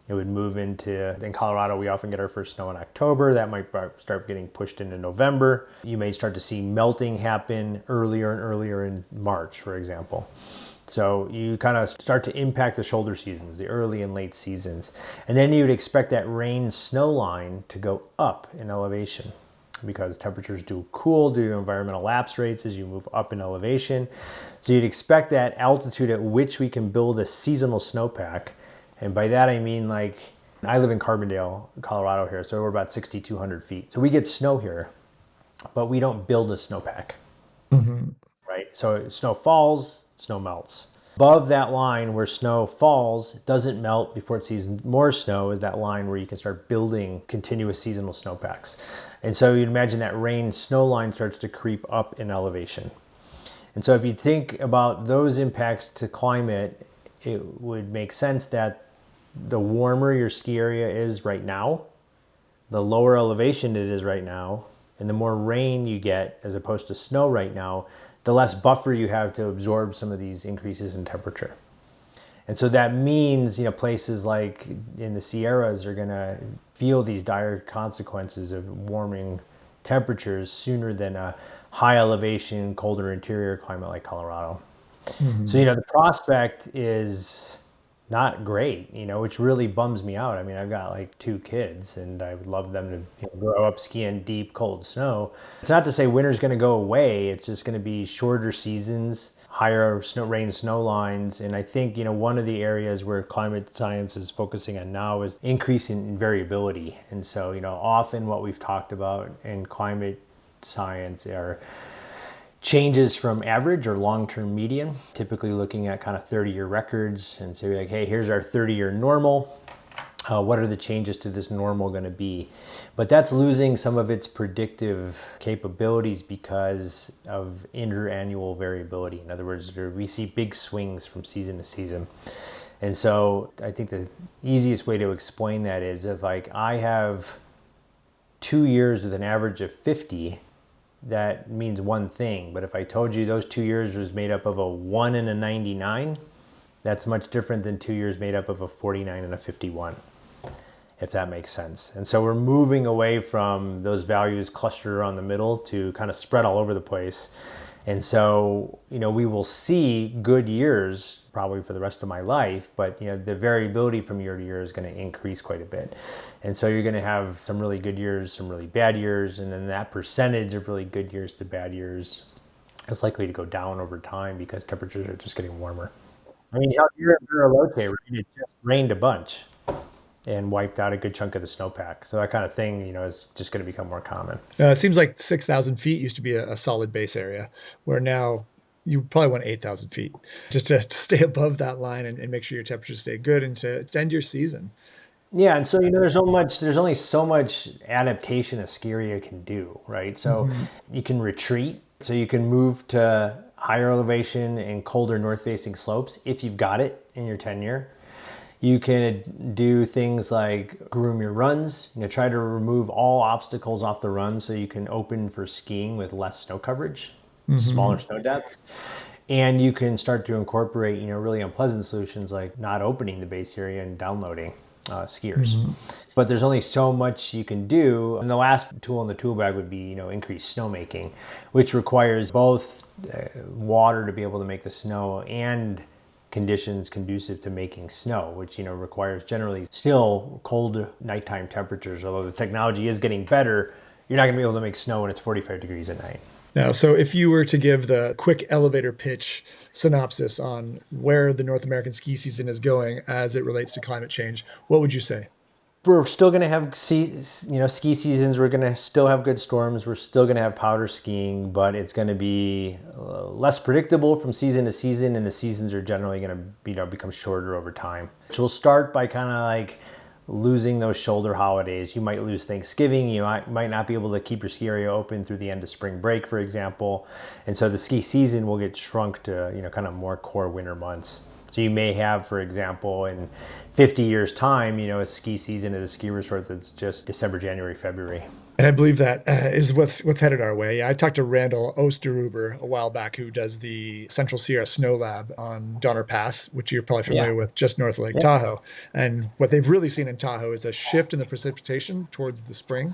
It would move into, in Colorado, we often get our first snow in October. That might start getting pushed into November. You may start to see melting happen earlier and earlier in March, for example. So you kind of start to impact the shoulder seasons, the early and late seasons. And then you'd expect that rain snow line to go up in elevation because temperatures do cool due to environmental lapse rates as you move up in elevation. So you'd expect that altitude at which we can build a seasonal snowpack. And by that I mean, like, I live in Carbondale, Colorado here, so we're about 6,200 feet. So we get snow here, but we don't build a snowpack, right? So snow falls, snow melts. Above that line where snow falls, doesn't melt before it sees more snow, is that line where you can start building continuous seasonal snowpacks. And so you'd imagine that rain snow line starts to creep up in elevation. And so if you think about those impacts to climate, it would make sense that the warmer your ski area is right now, the lower elevation it is right now, and the more rain you get as opposed to snow right now, the less buffer you have to absorb some of these increases in temperature. And so that means, places like in the Sierras are going to feel these dire consequences of warming temperatures sooner than a high elevation, colder interior climate like Colorado. So, the prospect is not great, which really bums me out. I mean, I've got like 2 kids and I would love them to grow up skiing deep, cold snow. It's not to say winter's going to go away. It's just going to be shorter seasons, higher snow lines. And I think, one of the areas where climate science is focusing on now is increasing variability. And so, often what we've talked about in climate science are changes from average or long-term median, typically looking at kind of 30-year records and say like, hey, here's our 30-year normal. What are the changes to this normal going to be? But that's losing some of its predictive capabilities because of interannual variability. In other words, we see big swings from season to season. And so I think the easiest way to explain that is if like I have 2 years with an average of 50, that means one thing. But if I told you those 2 years was made up of a 1 and a 99, that's much different than 2 years made up of a 49 and a 51, if that makes sense. And so we're moving away from those values clustered around the middle to kind of spread all over the place. And so, we will see good years probably for the rest of my life, but the variability from year to year is going to increase quite a bit. And so you're going to have some really good years, some really bad years, and then that percentage of really good years to bad years is likely to go down over time because temperatures are just getting warmer. I mean, here in Bariloche, it just rained a bunch and wiped out a good chunk of the snowpack. So that kind of thing, is just going to become more common. It seems like 6,000 feet used to be a solid base area, where now you probably want 8,000 feet just to stay above that line and make sure your temperatures stay good and to end your season. Yeah, and so there's only so much adaptation a ski area can do, right? So you can retreat, so you can move to higher elevation and colder north-facing slopes if you've got it in your tenure. You can do things like groom your runs, try to remove all obstacles off the run so you can open for skiing with less snow coverage, smaller snow depths. And you can start to incorporate, really unpleasant solutions like not opening the base area and downloading skiers. But there's only so much you can do. And the last tool in the tool bag would be, increased snowmaking, which requires both water to be able to make the snow and conditions conducive to making snow, which requires generally still cold nighttime temperatures. Although the technology is getting better, you're not going to be able to make snow when it's 45 degrees at night. Now, so if you were to give the quick elevator pitch synopsis on where the North American ski season is going as it relates to climate change, what would you say? We're still going to have ski seasons. We're going to still have good storms. We're still going to have powder skiing, but it's going to be less predictable from season to season, and the seasons are generally going to become shorter over time. Which will start by kind of like losing those shoulder holidays. You might lose Thanksgiving. You might not be able to keep your ski area open through the end of spring break, for example, and so the ski season will get shrunk to kind of more core winter months. So you may have, for example, in 50 years' time, a ski season at a ski resort that's just December, January, February. And I believe that is what's headed our way. I talked to Randall Osterhuber a while back, who does the Central Sierra Snow Lab on Donner Pass, which you're probably familiar with, just north of Lake Tahoe. And what they've really seen in Tahoe is a shift in the precipitation towards the spring.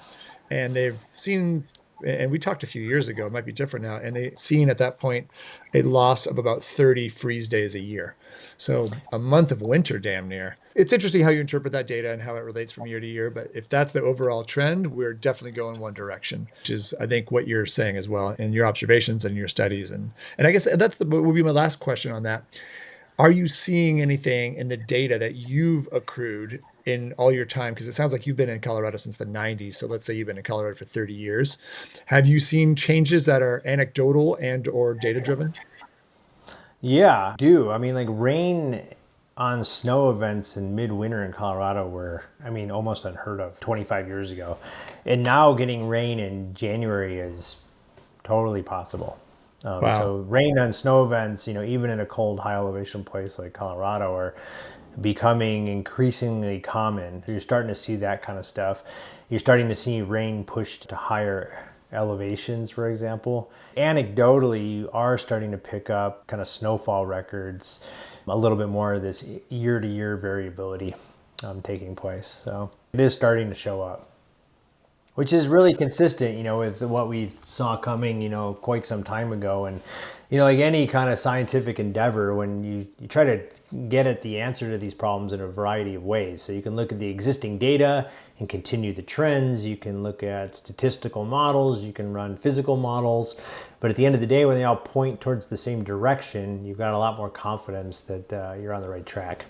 And they've seen, and we talked a few years ago, it might be different now, and they've seen at that point a loss of about 30 freeze days a year. So a month of winter, damn near. It's interesting how you interpret that data and how it relates from year to year. But if that's the overall trend, we're definitely going one direction, which is, I think, what you're saying as well in your observations and your studies. And I guess would be my last question on that. Are you seeing anything in the data that you've accrued in all your time? Because it sounds like you've been in Colorado since the 90s. So let's say you've been in Colorado for 30 years. Have you seen changes that are anecdotal and or data driven? Yeah, I do. I mean, like rain on snow events in midwinter in Colorado were, almost unheard of 25 years ago. And now getting rain in January is totally possible. Wow. So rain on snow events, even in a cold, high elevation place like Colorado, are becoming increasingly common. You're starting to see that kind of stuff. You're starting to see rain pushed to higher elevations, for example. Anecdotally, you are starting to pick up kind of snowfall records, a little bit more of this year-to-year variability taking place. So it is starting to show up. which is really consistent, with what we saw coming, quite some time ago. And, like any kind of scientific endeavor, when you try to get at the answer to these problems in a variety of ways. So you can look at the existing data and continue the trends. You can look at statistical models. You can run physical models. But at the end of the day, when they all point towards the same direction, you've got a lot more confidence that you're on the right track.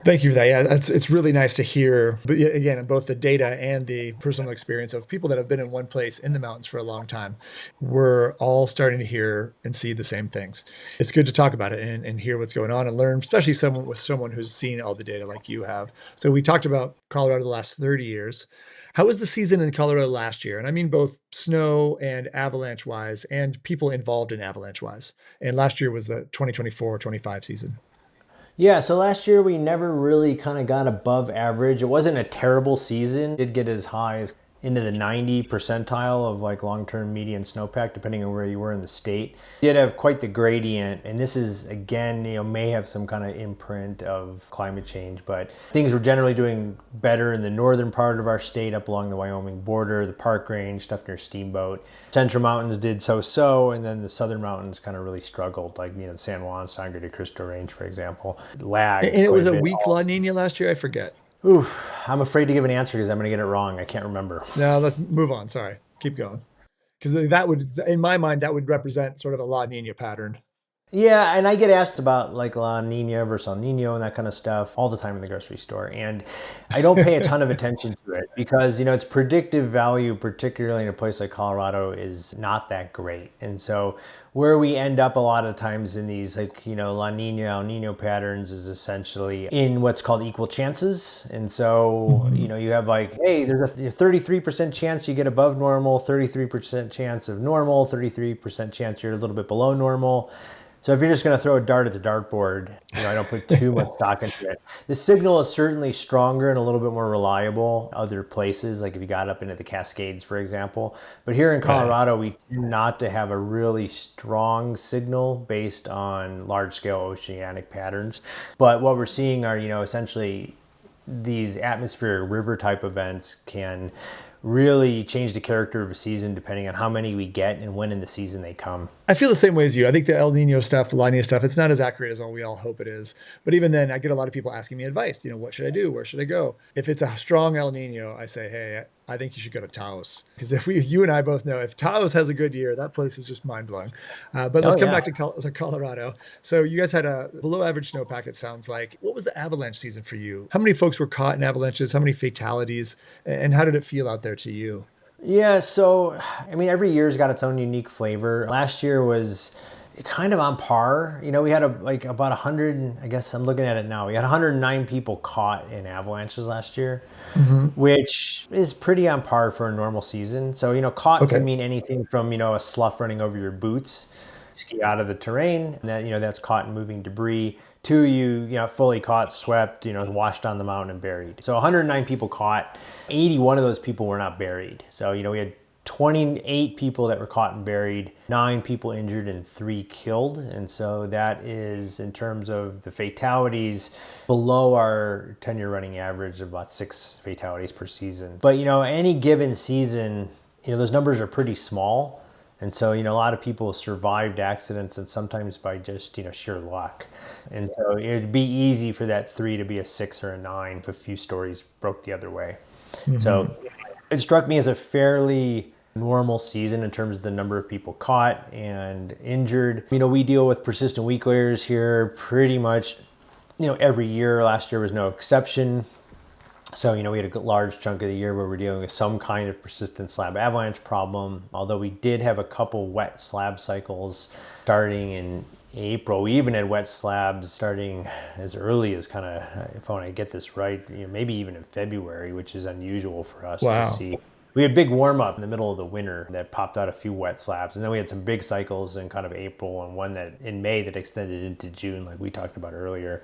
Thank you for that. Yeah, it's really nice to hear, but again, both the data and the personal experience of people that have been in one place in the mountains for a long time. We're all starting to hear and see the same things. It's good to talk about it and hear what's going on and learn, especially someone who's seen all the data like you have. So we talked about Colorado the last 30 years. How was the season in Colorado last year? And I mean both snow and avalanche wise and people involved in avalanche wise. And last year was the 2024-25 season. Yeah, so last year we never really kind of got above average. It wasn't a terrible season. It did get as high as into the 90 percentile of like long-term median snowpack, depending on where you were in the state. You did have quite the gradient, and this is, again, may have some kind of imprint of climate change, but things were generally doing better in the northern part of our state, up along the Wyoming border, the Park Range, stuff near Steamboat. Central Mountains did so-so, and then the southern mountains kind of really struggled, like, the San Juan, Sangre de Cristo Range, for example, lagged. And it was a bit weak also. La Nina last year, I forget. Oof, I'm afraid to give an answer because I'm going to get it wrong. I can't remember. No, let's move on. Sorry. Keep going. Because that would, in my mind, that would represent sort of a La Nina pattern. Yeah, and I get asked about like La Nina versus El Nino and that kind of stuff all the time in the grocery store. And I don't pay a ton of attention to it because, its predictive value, particularly in a place like Colorado, is not that great. And so where we end up a lot of times in these like, La Nina, El Nino patterns is essentially in what's called equal chances. And so, you have like, hey, there's a 33% chance you get above normal, 33% chance of normal, 33% chance you're a little bit below normal. So if you're just going to throw a dart at the dartboard, I don't put too much stock into it. The signal is certainly stronger and a little bit more reliable other places, like if you got up into the Cascades, for example. But here in Colorado, we tend not to have a really strong signal based on large-scale oceanic patterns. But what we're seeing are, essentially these atmospheric river type events can really change the character of a season depending on how many we get and when in the season they come. I feel the same way as you. I think the El Nino stuff, the La Nina stuff, it's not as accurate as we all hope it is. But even then, I get a lot of people asking me advice. What should I do? Where should I go? If it's a strong El Nino, I say, hey, I think you should go to Taos. Because you and I both know if Taos has a good year, that place is just mind-blowing. But let's come back to Colorado. So you guys had a below-average snowpack, it sounds like. What was the avalanche season for you? How many folks were caught in avalanches? How many fatalities? And how did it feel out there to you? Yeah, so, every year's got its own unique flavor. Last year was kind of on par. We had about 100, I guess I'm looking at it now. We had 109 people caught in avalanches last year, which is pretty on par for a normal season. So, caught can mean anything from, a slough running over your boots, ski out of the terrain, and that, that's caught in moving debris, to you fully caught, swept, washed on the mountain and buried. So 109 people caught, 81 of those people were not buried. So, we had 28 people that were caught and buried, 9 people injured and 3 killed. And so that is, in terms of the fatalities, below our 10-year running average of about 6 fatalities per season. But, any given season, those numbers are pretty small. And so, a lot of people survived accidents and sometimes by just, sheer luck. And so it'd be easy for that 3 to be a 6 or a 9 if a few stories broke the other way. So it struck me as a fairly normal season in terms of the number of people caught and injured. We deal with persistent weak layers here pretty much, every year. Last year was no exception. So, we had a large chunk of the year where we're dealing with some kind of persistent slab avalanche problem, although we did have a couple wet slab cycles starting in April. We even had wet slabs starting as early as kind of, if I want to get this right, maybe even in February, which is unusual for us to see. We had big warm up in the middle of the winter that popped out a few wet slabs. And then we had some big cycles in kind of April and one that in May that extended into June, like we talked about earlier.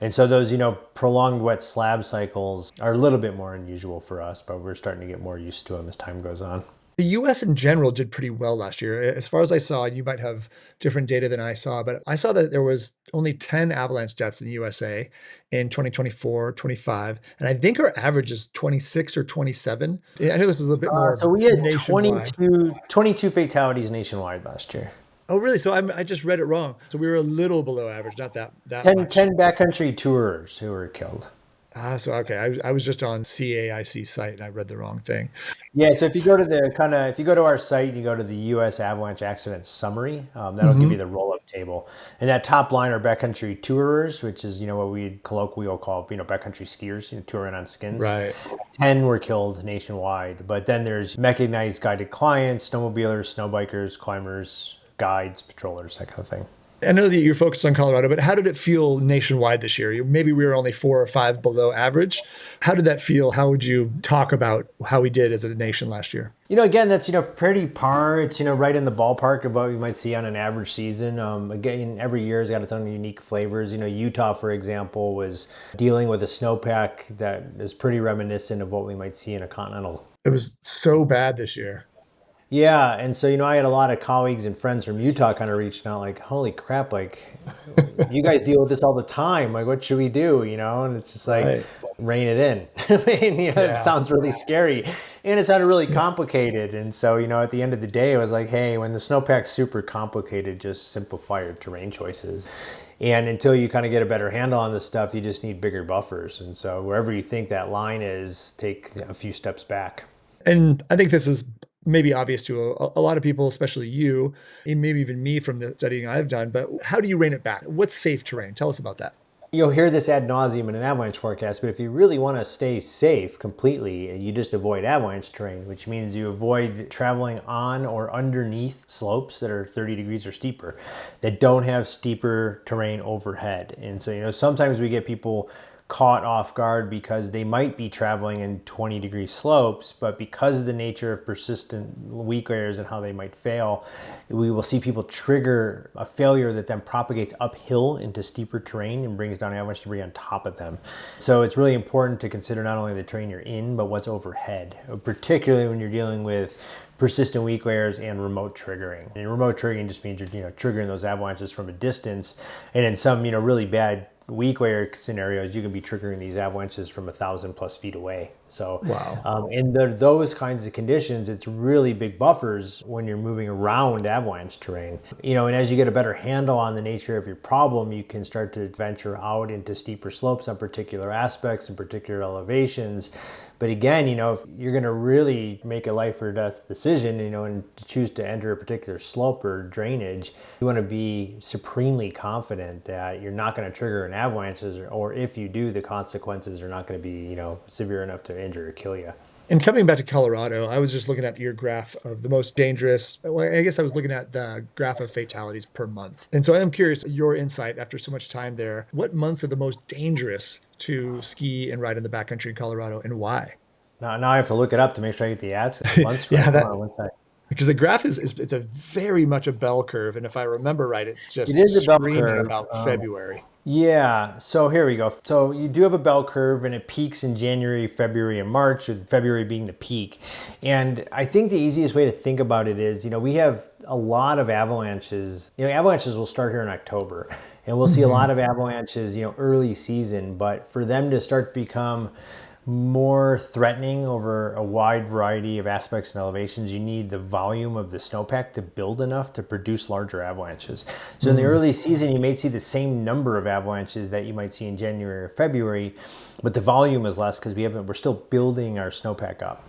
And so those, prolonged wet slab cycles are a little bit more unusual for us, but we're starting to get more used to them as time goes on. The US in general did pretty well last year. As far as I saw, you might have different data than I saw, but I saw that there was only 10 avalanche deaths in the USA in 2024, 25, and I think our average is 26 or 27. I know this is a bit more So we had nationwide. 22 fatalities nationwide last year. Oh, really? So I just read it wrong. So we were a little below average, not that 10, much. 10 backcountry tourers who were killed. So okay, I was just on CAIC site and I read the wrong thing. Yeah, so if you go to if you go to our site and you go to the U.S. Avalanche Accident Summary, that'll give you the roll-up table. And that top line are backcountry tourers, which is, what we colloquially call, backcountry skiers, touring on skins. Right. 10 were killed nationwide. But then there's mechanized guided clients, snowmobilers, snowbikers, climbers, guides, patrollers, that kind of thing. I know that you're focused on Colorado, but how did it feel nationwide this year? Maybe we were only 4 or 5 below average. How did that feel? How would you talk about how we did as a nation last year? Again, that's, pretty par. It's, right in the ballpark of what we might see on an average season. Again, every year has got its own unique flavors. Utah, for example, was dealing with a snowpack that is pretty reminiscent of what we might see in a continental. It was so bad this year. Yeah, and so, I had a lot of colleagues and friends from Utah kind of reaching out like, holy crap, like, you guys deal with this all the time. Like, what should we do, And it's just like, Right. rein it in. I mean, It sounds really scary. And it sounded really complicated. And so, at the end of the day, it was like, hey, when the snowpack's super complicated, just simplify your terrain choices. And until you kind of get a better handle on this stuff, you just need bigger buffers. And so wherever you think that line is, take a few steps back. And I think this is maybe obvious to a lot of people, especially you, and maybe even me from the studying I've done, but how do you rein it back? What's safe terrain? Tell us about that. You'll hear this ad nauseum in an avalanche forecast, but if you really want to stay safe completely, you just avoid avalanche terrain, which means you avoid traveling on or underneath slopes that are 30 degrees or steeper, that don't have steeper terrain overhead. And so, sometimes we get people caught off guard because they might be traveling in 20-degree slopes, but because of the nature of persistent weak layers and how they might fail, we will see people trigger a failure that then propagates uphill into steeper terrain and brings down avalanche debris on top of them. So it's really important to consider not only the terrain you're in, but what's overhead, particularly when you're dealing with persistent weak layers and remote triggering. And remote triggering just means you're triggering those avalanches from a distance, and in some really bad weak layer scenarios, you can be triggering these avalanches from 1,000+ feet away. So, Wow. in those kinds of conditions, it's really big buffers when you're moving around avalanche terrain. And as you get a better handle on the nature of your problem, you can start to venture out into steeper slopes on particular aspects and particular elevations. But again, if you're going to really make a life or death decision, and choose to enter a particular slope or drainage, you want to be supremely confident that you're not going to trigger an avalanche, or if you do, the consequences are not going to be, severe enough to injure or kill you. And coming back to Colorado, I was just looking at your graph of the most dangerous. Well, I guess I was looking at the graph of fatalities per month. And so I am curious, your insight after so much time there, what months are the most dangerous to ski and ride in the backcountry in Colorado, and why? Now I have to look it up to make sure I get the ads. Months Yeah, Hold on one sec. because the graph is it's a very much a bell curve. And if I remember right, it's just It is a bell screaming curve. about February. Yeah, so here we go. So you do have a bell curve, and it peaks in January, February, and March, with February being the peak. And I think the easiest way to think about it is, we have a lot of avalanches. Avalanches will start here in October, and we'll see a lot of avalanches, early season. But for them to start to become more threatening over a wide variety of aspects and elevations, you need the volume of the snowpack to build enough to produce larger avalanches. So in the early season, you may see the same number of avalanches that you might see in January or February, but the volume is less because we're still building our snowpack up.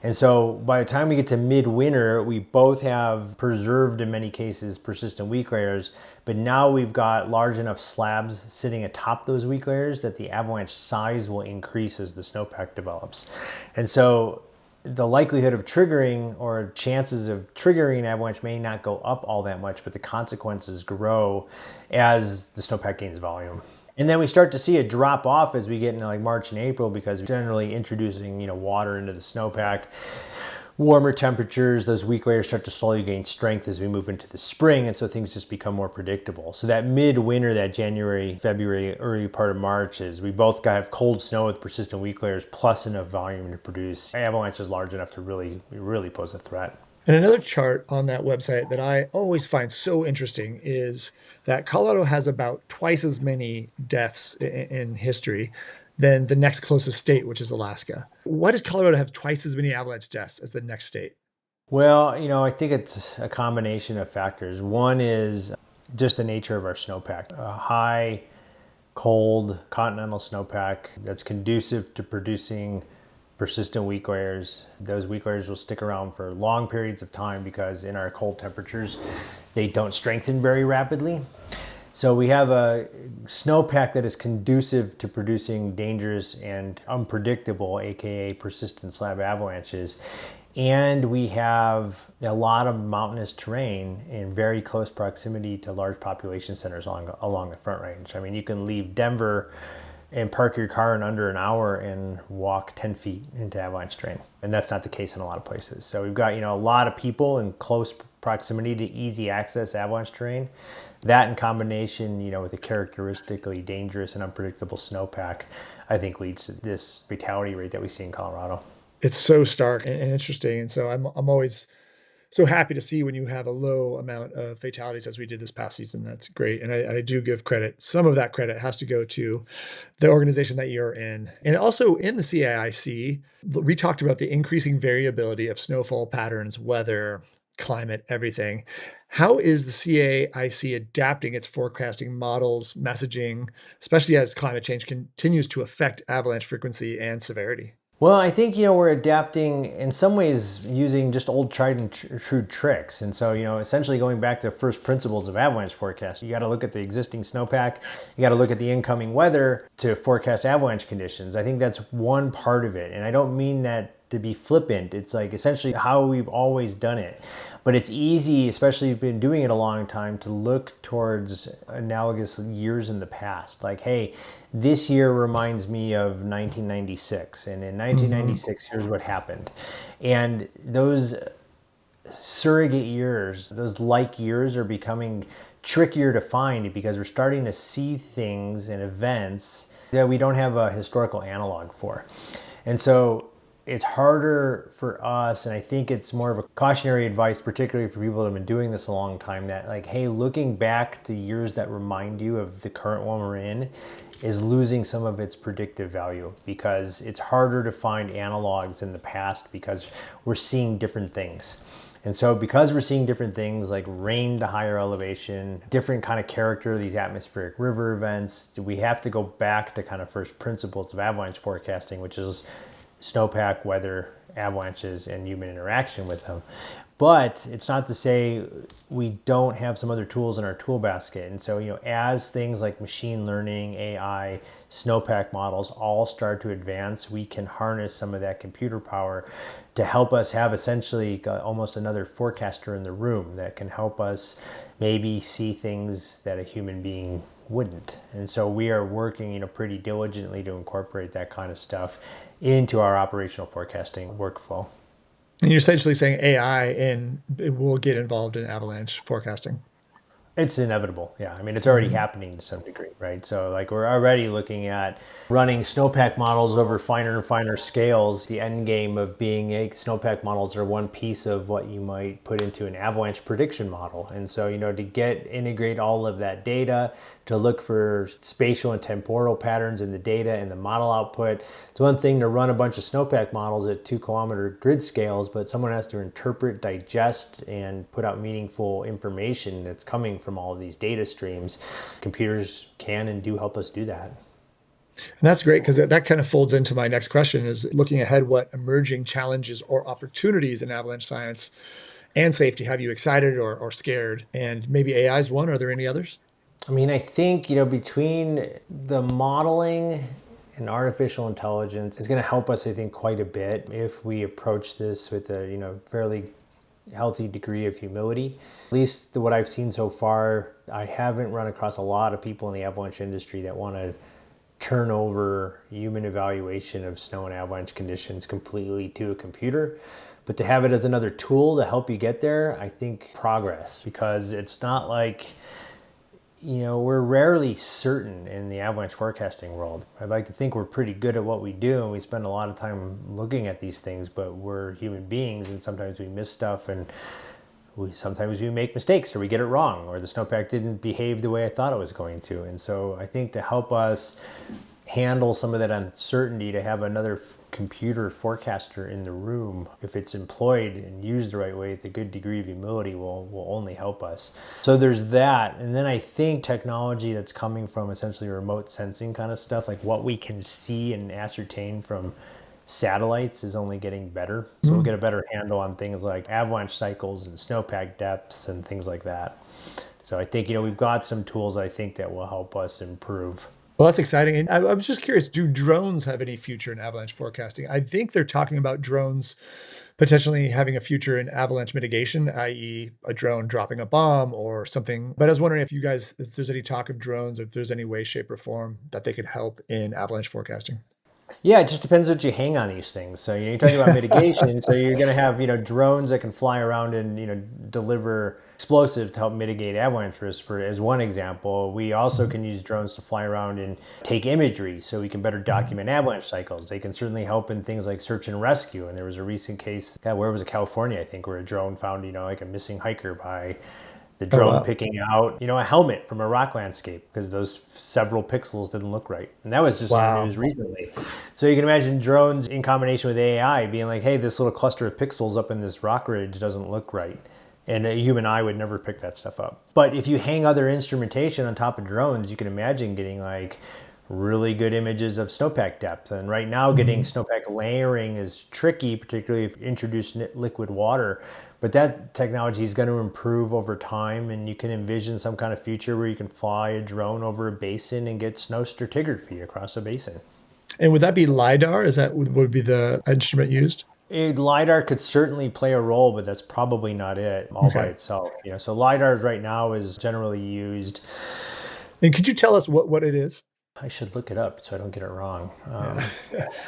And so by the time we get to midwinter, we both have preserved, in many cases, persistent weak layers, but now we've got large enough slabs sitting atop those weak layers that the avalanche size will increase as the snowpack develops. And so the likelihood of triggering, or chances of triggering an avalanche, may not go up all that much, but the consequences grow as the snowpack gains volume. And then we start to see a drop off as we get into like March and April, because we're generally introducing, water into the snowpack warmer temperatures, those weak layers start to slowly gain strength as we move into the spring, and so things just become more predictable. So that midwinter, that January, February, early part of March, is we both have cold snow with persistent weak layers plus enough volume to produce avalanches large enough to really pose a threat. And another chart on that website that I always find so interesting is that Colorado has about twice as many deaths in history than the next closest state, which is Alaska. Why does Colorado have twice as many avalanche deaths as the next state? Well, I think it's a combination of factors. One is just the nature of our snowpack. A high, cold continental snowpack that's conducive to producing persistent weak layers. Those weak layers will stick around for long periods of time because in our cold temperatures, they don't strengthen very rapidly. So we have a snowpack that is conducive to producing dangerous and unpredictable, AKA persistent slab avalanches. And we have a lot of mountainous terrain in very close proximity to large population centers along the Front Range. I mean, you can leave Denver and park your car in under an hour and walk 10 feet into avalanche terrain. And that's not the case in a lot of places. So we've got, a lot of people in close proximity to easy access avalanche terrain. That in combination, with a characteristically dangerous and unpredictable snowpack, I think leads to this fatality rate that we see in Colorado. It's so stark and interesting. And so I'm always so happy to see when you have a low amount of fatalities as we did this past season. That's great. And I do give credit. Some of that credit has to go to the organization that you're in. And also in the CAIC, we talked about the increasing variability of snowfall patterns, weather, climate, everything. How is the CAIC adapting its forecasting models, messaging, especially as climate change continues to affect avalanche frequency and severity? Well, I think, we're adapting in some ways using just old tried and true tricks. And so, essentially going back to first principles of avalanche forecast, you got to look at the existing snowpack, you got to look at the incoming weather to forecast avalanche conditions. I think that's one part of it. And I don't mean that to be flippant. It's like essentially how we've always done it. But it's easy, especially if you've been doing it a long time, to look towards analogous years in the past. Like, hey, this year reminds me of 1996. And in 1996, here's what happened. And those surrogate years, those like years are becoming trickier to find because we're starting to see things and events that we don't have a historical analog for. And so it's harder for us, and I think it's more of a cautionary advice, particularly for people that have been doing this a long time, that like, hey, looking back to years that remind you of the current one we're in is losing some of its predictive value because it's harder to find analogs in the past because we're seeing different things. And so because we're seeing different things like rain to higher elevation, different kind of character of these atmospheric river events, we have to go back to kind of first principles of avalanche forecasting, which is snowpack, weather, avalanches, and human interaction with them. But it's not to say we don't have some other tools in our tool basket. And so, as things like machine learning, AI, snowpack models all start to advance, we can harness some of that computer power to help us have essentially almost another forecaster in the room that can help us maybe see things that a human being wouldn't. And so we are working, pretty diligently to incorporate that kind of stuff into our operational forecasting workflow. And you're essentially saying AI it will get involved in avalanche forecasting. It's inevitable. Yeah. I mean, it's already happening to some degree, right? So like we're already looking at running snowpack models over finer and finer scales. The end game of being snowpack models are one piece of what you might put into an avalanche prediction model. And so, to integrate all of that data, to look for spatial and temporal patterns in the data and the model output. It's one thing to run a bunch of snowpack models at 2-kilometer grid scales, but someone has to interpret, digest, and put out meaningful information that's coming from all of these data streams. Computers can and do help us do that. And that's great because that kind of folds into my next question is looking ahead, what emerging challenges or opportunities in avalanche science and safety have you excited or scared? And maybe AI is one. Are there any others? I mean, I think, between the modeling and artificial intelligence, it's going to help us, I think, quite a bit if we approach this with a, fairly healthy degree of humility. At least what I've seen so far, I haven't run across a lot of people in the avalanche industry that want to turn over human evaluation of snow and avalanche conditions completely to a computer. But to have it as another tool to help you get there, I think progress, because it's not like, we're rarely certain in the avalanche forecasting world. I'd like to think we're pretty good at what we do, and we spend a lot of time looking at these things, but we're human beings, and sometimes we miss stuff, and sometimes we make mistakes, or we get it wrong, or the snowpack didn't behave the way I thought it was going to. And so I think to help us handle some of that uncertainty, to have another computer forecaster in the room, if it's employed and used the right way with a good degree of humility, will only help us. So there's that. And then I think technology that's coming from essentially remote sensing kind of stuff, like what we can see and ascertain from satellites, is only getting better. So we'll get a better handle on things like avalanche cycles and snowpack depths and things like that. So I think, we've got some tools, I think, that will help us improve. Well, that's exciting. And I was just curious, do drones have any future in avalanche forecasting? I think they're talking about drones potentially having a future in avalanche mitigation, i.e. a drone dropping a bomb or something. But I was wondering if there's any talk of drones, if there's any way, shape, or form that they could help in avalanche forecasting. Yeah, it just depends what you hang on these things. So, you're talking about mitigation. So you're going to have, drones that can fly around and, deliver explosives to help mitigate avalanche risk, as one example. We also can use drones to fly around and take imagery so we can better document avalanche cycles. They can certainly help in things like search and rescue. And there was a recent case, where was it, California, I think, where a drone found, like a missing hiker by the drone picking out, a helmet from a rock landscape because those several pixels didn't look right. And that was just in the news recently. So you can imagine drones in combination with AI being like, hey, this little cluster of pixels up in this rock ridge doesn't look right. And a human eye would never pick that stuff up. But if you hang other instrumentation on top of drones, you can imagine getting like really good images of snowpack depth. And right now getting snowpack layering is tricky, particularly if you introduce liquid water. But that technology is going to improve over time, and you can envision some kind of future where you can fly a drone over a basin and get snow stratigraphy across a basin. And would that be LiDAR? Is that would be the instrument used? LiDAR could certainly play a role, but that's probably not it all by itself. So LiDAR right now is generally used. And could you tell us what it is? I should look it up so I don't get it wrong. I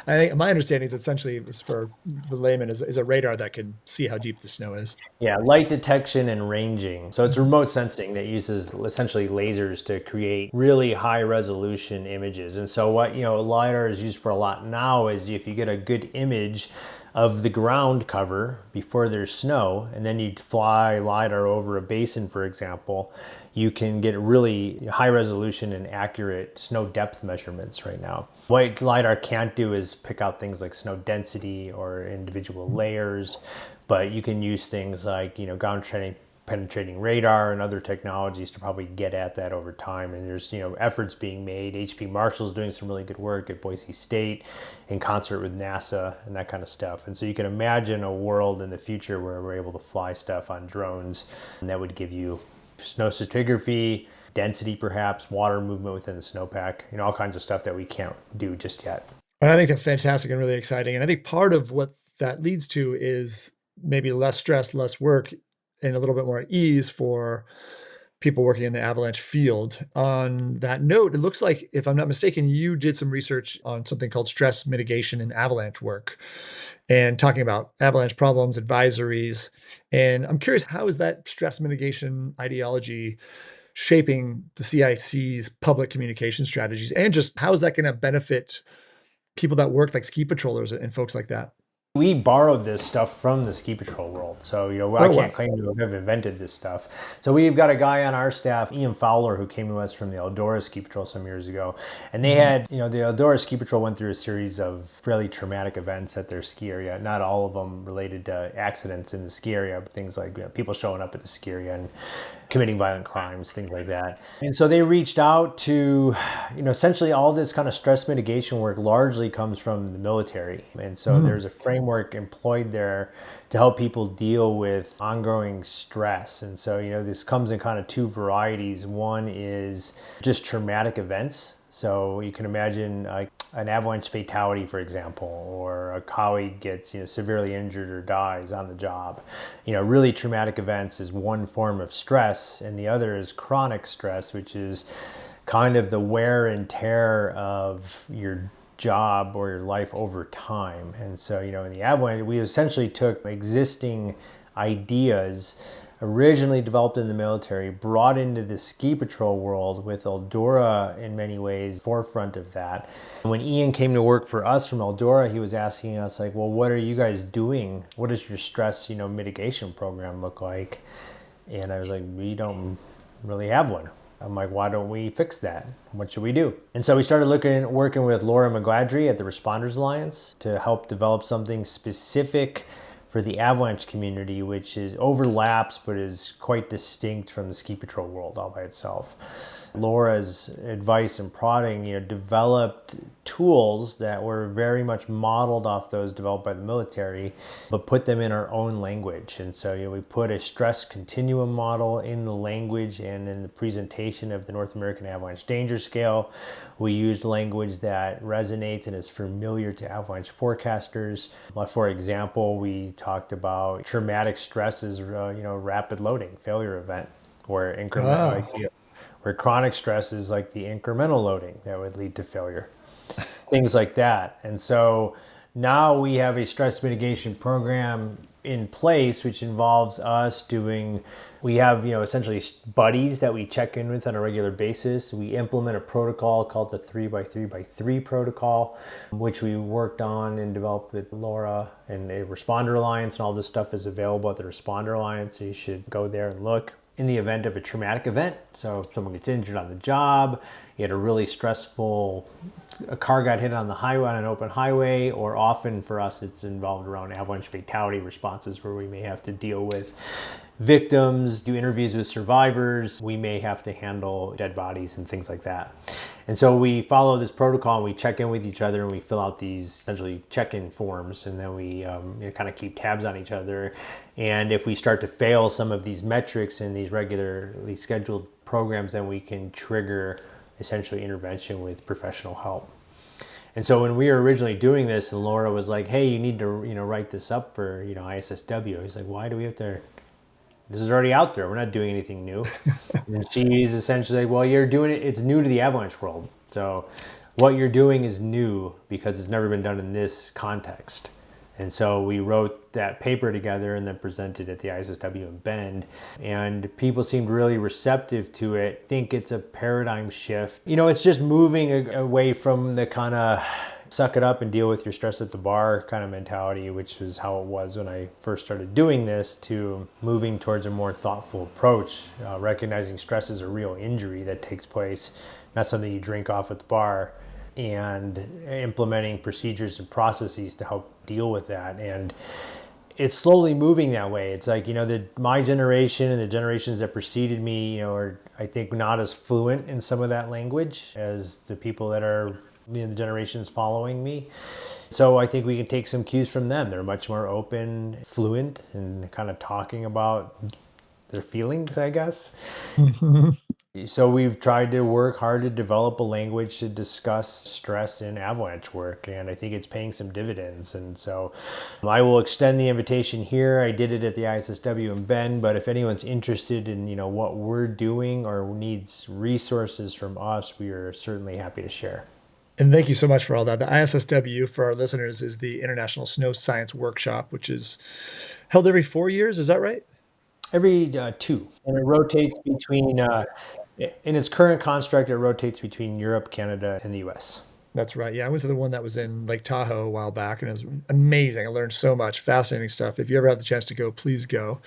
think my understanding is essentially, for the layman, is a radar that can see how deep the snow is. Yeah, light detection and ranging. So it's remote sensing that uses essentially lasers to create really high resolution images. And so what LiDAR is used for a lot now is if you get a good image of the ground cover before there's snow, and then you fly LiDAR over a basin, for example, you can get really high resolution and accurate snow depth measurements right now. What LiDAR can't do is pick out things like snow density or individual layers, but you can use things like, ground penetrating radar and other technologies to probably get at that over time. And there's efforts being made. HP Marshall's doing some really good work at Boise State in concert with NASA and that kind of stuff. And so you can imagine a world in the future where we're able to fly stuff on drones, and that would give you snow stratigraphy, density perhaps, water movement within the snowpack, all kinds of stuff that we can't do just yet. And I think that's fantastic and really exciting. And I think part of what that leads to is maybe less stress, less work, and a little bit more ease for people working in the avalanche field. On that note, it looks like, if I'm not mistaken, you did some research on something called stress mitigation and avalanche work, and talking about avalanche problems, advisories. And I'm curious, how is that stress mitigation ideology shaping the CIC's public communication strategies? And just how is that going to benefit people that work like ski patrollers and folks like that? We borrowed this stuff from the ski patrol world. So, I can't claim to have invented this stuff. So we've got a guy on our staff, Ian Fowler, who came to us from the Eldora Ski Patrol some years ago. And they had, the Eldora Ski Patrol went through a series of fairly traumatic events at their ski area. Not all of them related to accidents in the ski area, but things like people showing up at the ski area and committing violent crimes, things like that. And so they reached out to, essentially all this kind of stress mitigation work largely comes from the military. And so there's a framework employed there to help people deal with ongoing stress. And so, this comes in kind of two varieties. One is just traumatic events. So you can imagine like an avalanche fatality, for example, or a colleague gets severely injured or dies on the job. Really traumatic events is one form of stress, and the other is chronic stress, which is kind of the wear and tear of your job or your life over time. And so, in the avalanche, we essentially took existing ideas originally developed in the military, brought into the ski patrol world with Eldora in many ways, forefront of that. When Ian came to work for us from Eldora, he was asking us like, well, what are you guys doing? What does your stress, mitigation program look like? And I was like, we don't really have one. I'm like, why don't we fix that? What should we do? And so we started working with Laura McGladrey at the Responders Alliance to help develop something specific for the avalanche community, which overlaps but is quite distinct from the ski patrol world all by itself. Laura's advice and prodding, developed tools that were very much modeled off those developed by the military, but put them in our own language. And so, we put a stress continuum model in the language and in the presentation of the North American Avalanche Danger Scale. We used language that resonates and is familiar to avalanche forecasters. For example, we talked about traumatic stress as, rapid loading failure event, where where chronic stress is like the incremental loading that would lead to failure, things like that. And so now we have a stress mitigation program in place, which involves us we have, essentially buddies that we check in with on a regular basis. We implement a protocol called the 3x3x3 protocol, which we worked on and developed with Laura and a Responder Alliance, and all this stuff is available at the Responder Alliance. So you should go there and look. In the event of a traumatic event, so if someone gets injured on the job, you had a car got hit on the highway, on an open highway, or often for us it's involved around avalanche fatality responses where we may have to deal with victims, do interviews with survivors, we may have to handle dead bodies and things like that. And so we follow this protocol and we check in with each other and we fill out these essentially check-in forms, and then we kind of keep tabs on each other. And if we start to fail some of these metrics in these regularly scheduled programs, then we can trigger essentially intervention with professional help. And so when we were originally doing this, and Laura was like, hey, you need to write this up for ISSW. He's like, why do we have to? This is already out there. We're not doing anything new. And she's essentially like, well, you're doing it. It's new to the avalanche world. So what you're doing is new because it's never been done in this context. And so we wrote that paper together and then presented at the ISSW in Bend. And people seemed really receptive to it. I think it's a paradigm shift. It's just moving away from the kind of suck it up and deal with your stress at the bar kind of mentality, which is how it was when I first started doing this, to moving towards a more thoughtful approach, recognizing stress is a real injury that takes place, not something you drink off at the bar, and implementing procedures and processes to help deal with that. And it's slowly moving that way. It's like, my generation and the generations that preceded me, are, I think, not as fluent in some of that language as the people that are the generations following me. So I think we can take some cues from them. They're much more open, fluent, and kind of talking about their feelings, I guess. So we've tried to work hard to develop a language to discuss stress in avalanche work, and I think it's paying some dividends. And so I will extend the invitation here. I did it at the ISSW in Bend, but if anyone's interested in what we're doing or needs resources from us, we are certainly happy to share. And thank you so much for all that. The ISSW, for our listeners, is the International Snow Science Workshop, which is held every 4 years. Is that right? Every 2. And it rotates between, in its current construct, it rotates between Europe, Canada, and the US. That's right. Yeah, I went to the one that was in Lake Tahoe a while back, and it was amazing. I learned so much fascinating stuff. If you ever have the chance to go, please go.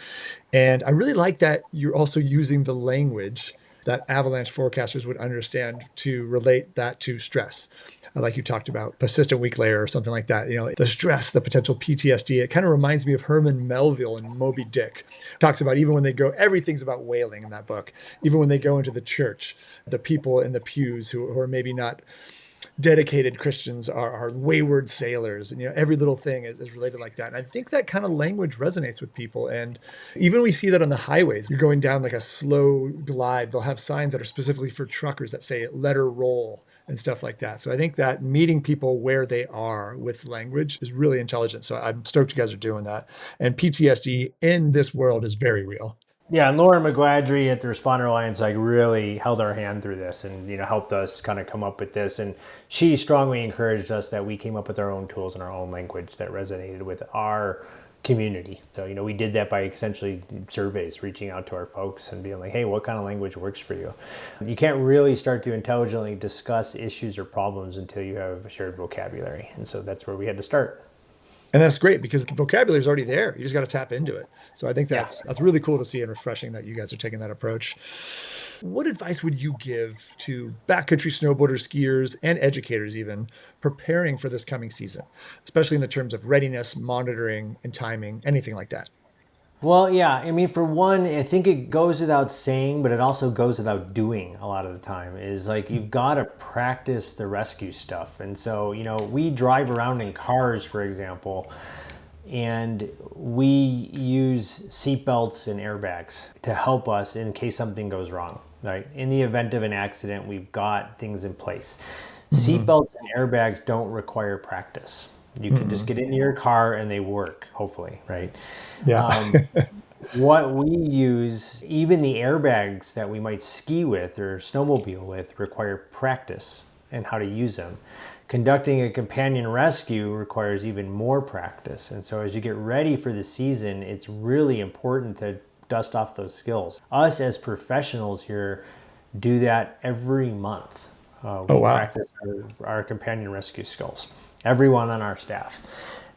And I really like that you're also using the language that avalanche forecasters would understand to relate that to stress. Like you talked about persistent weak layer or something like that. The stress, the potential PTSD. It kind of reminds me of Herman Melville in Moby Dick. Talks about even when they go, everything's about whaling in that book. Even when they go into the church, the people in the pews who are maybe not dedicated Christians are wayward sailors, and every little thing is related like that. And I think that kind of language resonates with people. And even we see that on the highways. You're going down like a slow glide, they'll have signs that are specifically for truckers that say let her roll and stuff like that. So I think that meeting people where they are with language is really intelligent. So I'm stoked you guys are doing that. And PTSD in this world is very real. Yeah, and Lauren McGladry at the Responder Alliance like really held our hand through this and helped us kind of come up with this. And she strongly encouraged us that we came up with our own tools and our own language that resonated with our community. So we did that by essentially surveys, reaching out to our folks and being like, hey, what kind of language works for you? You can't really start to intelligently discuss issues or problems until you have a shared vocabulary. And so that's where we had to start. And that's great because the vocabulary is already there. You just got to tap into it. So I think Yeah. that's really cool to see and refreshing that you guys are taking that approach. What advice would you give to backcountry snowboarders, skiers, and educators even preparing for this coming season, especially in the terms of readiness, monitoring, and timing, anything like that? Well, yeah. I mean, for one, I think it goes without saying, but it also goes without doing a lot of the time is like you've got to practice the rescue stuff. And so, we drive around in cars, for example, and we use seatbelts and airbags to help us in case something goes wrong, right? In the event of an accident, we've got things in place. Seatbelts and airbags don't require practice. You can just get into your car and they work, hopefully, right? Yeah. What we use, even the airbags that we might ski with or snowmobile with, require practice and how to use them. Conducting a companion rescue requires even more practice. And so as you get ready for the season, it's really important to dust off those skills. Us as professionals here do that every month. We Wow. practice our companion rescue skills, everyone on our staff.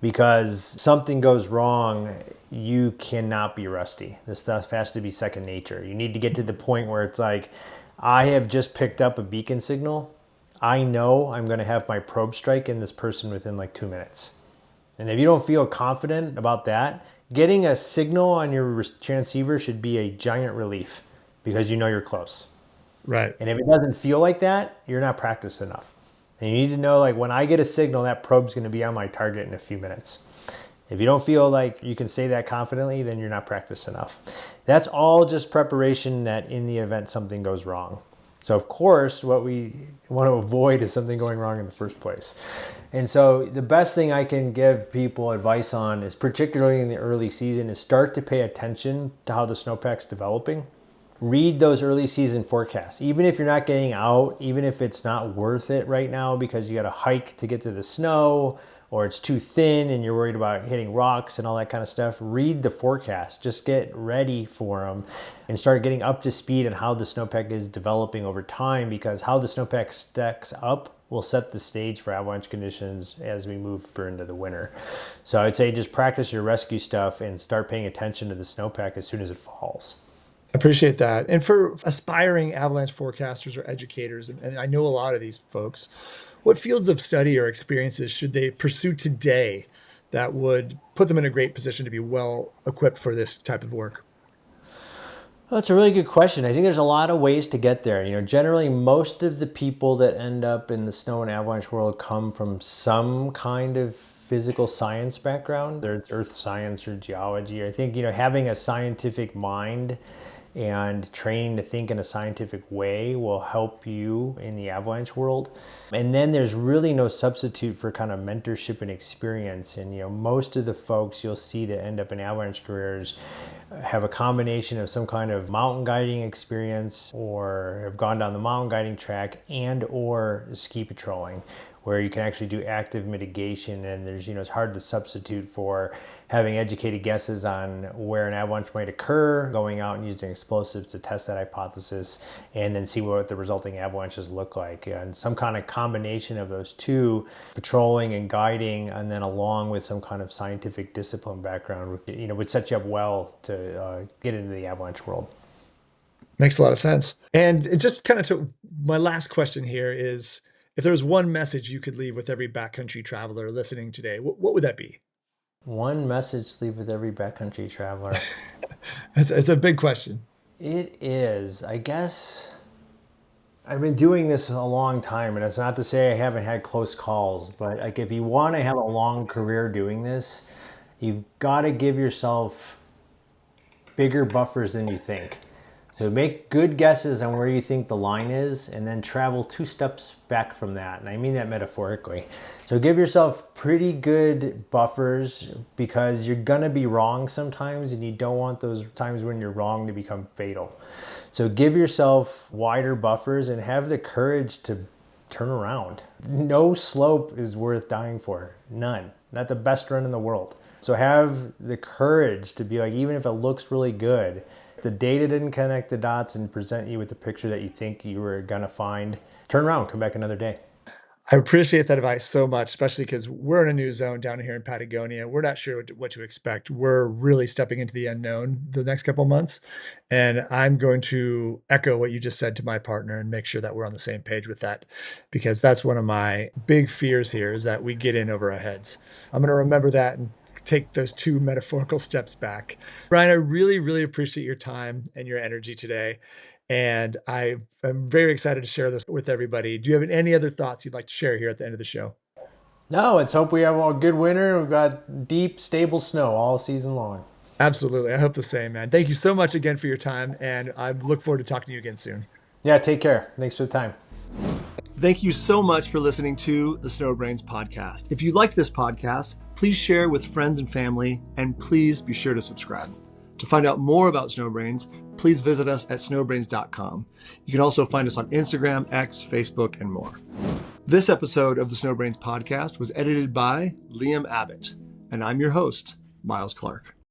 Because something goes wrong, you cannot be rusty. This stuff has to be second nature. You need to get to the point where it's like, I have just picked up a beacon signal. I know I'm going to have my probe strike in this person within like 2 minutes. And if you don't feel confident about that, getting a signal on your transceiver should be a giant relief because you're close. Right. And if it doesn't feel like that, you're not practiced enough. And you need to know, like, when I get a signal, that probe's going to be on my target in a few minutes. If you don't feel like you can say that confidently, then you're not practiced enough. That's all just preparation that in the event something goes wrong. So, of course, what we want to avoid is something going wrong in the first place. And so the best thing I can give people advice on is, particularly in the early season, is start to pay attention to how the snowpack's developing. Read those early season forecasts. Even if you're not getting out, even if it's not worth it right now because you got to hike to get to the snow or it's too thin and you're worried about hitting rocks and all that kind of stuff, read the forecast. Just get ready for them and start getting up to speed on how the snowpack is developing over time, because how the snowpack stacks up will set the stage for avalanche conditions as we move further into the winter. So I'd say just practice your rescue stuff and start paying attention to the snowpack as soon as it falls. Appreciate that. And for aspiring avalanche forecasters or educators, and I know a lot of these folks, what fields of study or experiences should they pursue today that would put them in a great position to be well equipped for this type of work? Well, that's a really good question. I think there's a lot of ways to get there. Generally, most of the people that end up in the snow and avalanche world come from some kind of physical science background. There's earth science or geology. I think, having a scientific mind and training to think in a scientific way will help you in the avalanche world. And then there's really no substitute for kind of mentorship and experience. And most of the folks you'll see that end up in avalanche careers have a combination of some kind of mountain guiding experience or have gone down the mountain guiding track and or ski patrolling, where you can actually do active mitigation. And there's, it's hard to substitute for having educated guesses on where an avalanche might occur, going out and using explosives to test that hypothesis, and then see what the resulting avalanches look like. And some kind of combination of those two, patrolling and guiding, and then along with some kind of scientific discipline background, would set you up well to get into the avalanche world. Makes a lot of sense. And it just kind of to my last question here is, if there was one message you could leave with every backcountry traveler listening today, what would that be? One message to leave with every backcountry traveler. It's a big question. It is. I guess I've been doing this a long time, and it's not to say I haven't had close calls, but like if you want to have a long career doing this, you've got to give yourself bigger buffers than you think. So make good guesses on where you think the line is and then travel 2 steps back from that. And I mean that metaphorically. So give yourself pretty good buffers because you're gonna be wrong sometimes and you don't want those times when you're wrong to become fatal. So give yourself wider buffers and have the courage to turn around. No slope is worth dying for, none. Not the best run in the world. So have the courage to be like, even if it looks really good, if the data didn't connect the dots and present you with the picture that you think you were gonna find, turn around, come back another day. I appreciate that advice so much, especially because we're in a new zone down here in Patagonia. We're not sure what to expect. We're really stepping into the unknown the next couple of months. And I'm going to echo what you just said to my partner and make sure that we're on the same page with that, because that's one of my big fears here is that we get in over our heads. I'm going to remember that and take those 2 metaphorical steps back. Brian, I really, really appreciate your time and your energy today. And I am very excited to share this with everybody. Do you have any other thoughts you'd like to share here at the end of the show? No, let's hope we have a good winter. We've got deep, stable snow all season long. Absolutely. I hope the same, man. Thank you so much again for your time. And I look forward to talking to you again soon. Yeah, take care. Thanks for the time. Thank you so much for listening to the SnowBrains podcast. If you liked this podcast, please share with friends and family, and please be sure to subscribe. To find out more about SnowBrains, please visit us at snowbrains.com. You can also find us on Instagram, X, Facebook, and more. This episode of the SnowBrains podcast was edited by Liam Abbott, and I'm your host, Miles Clark.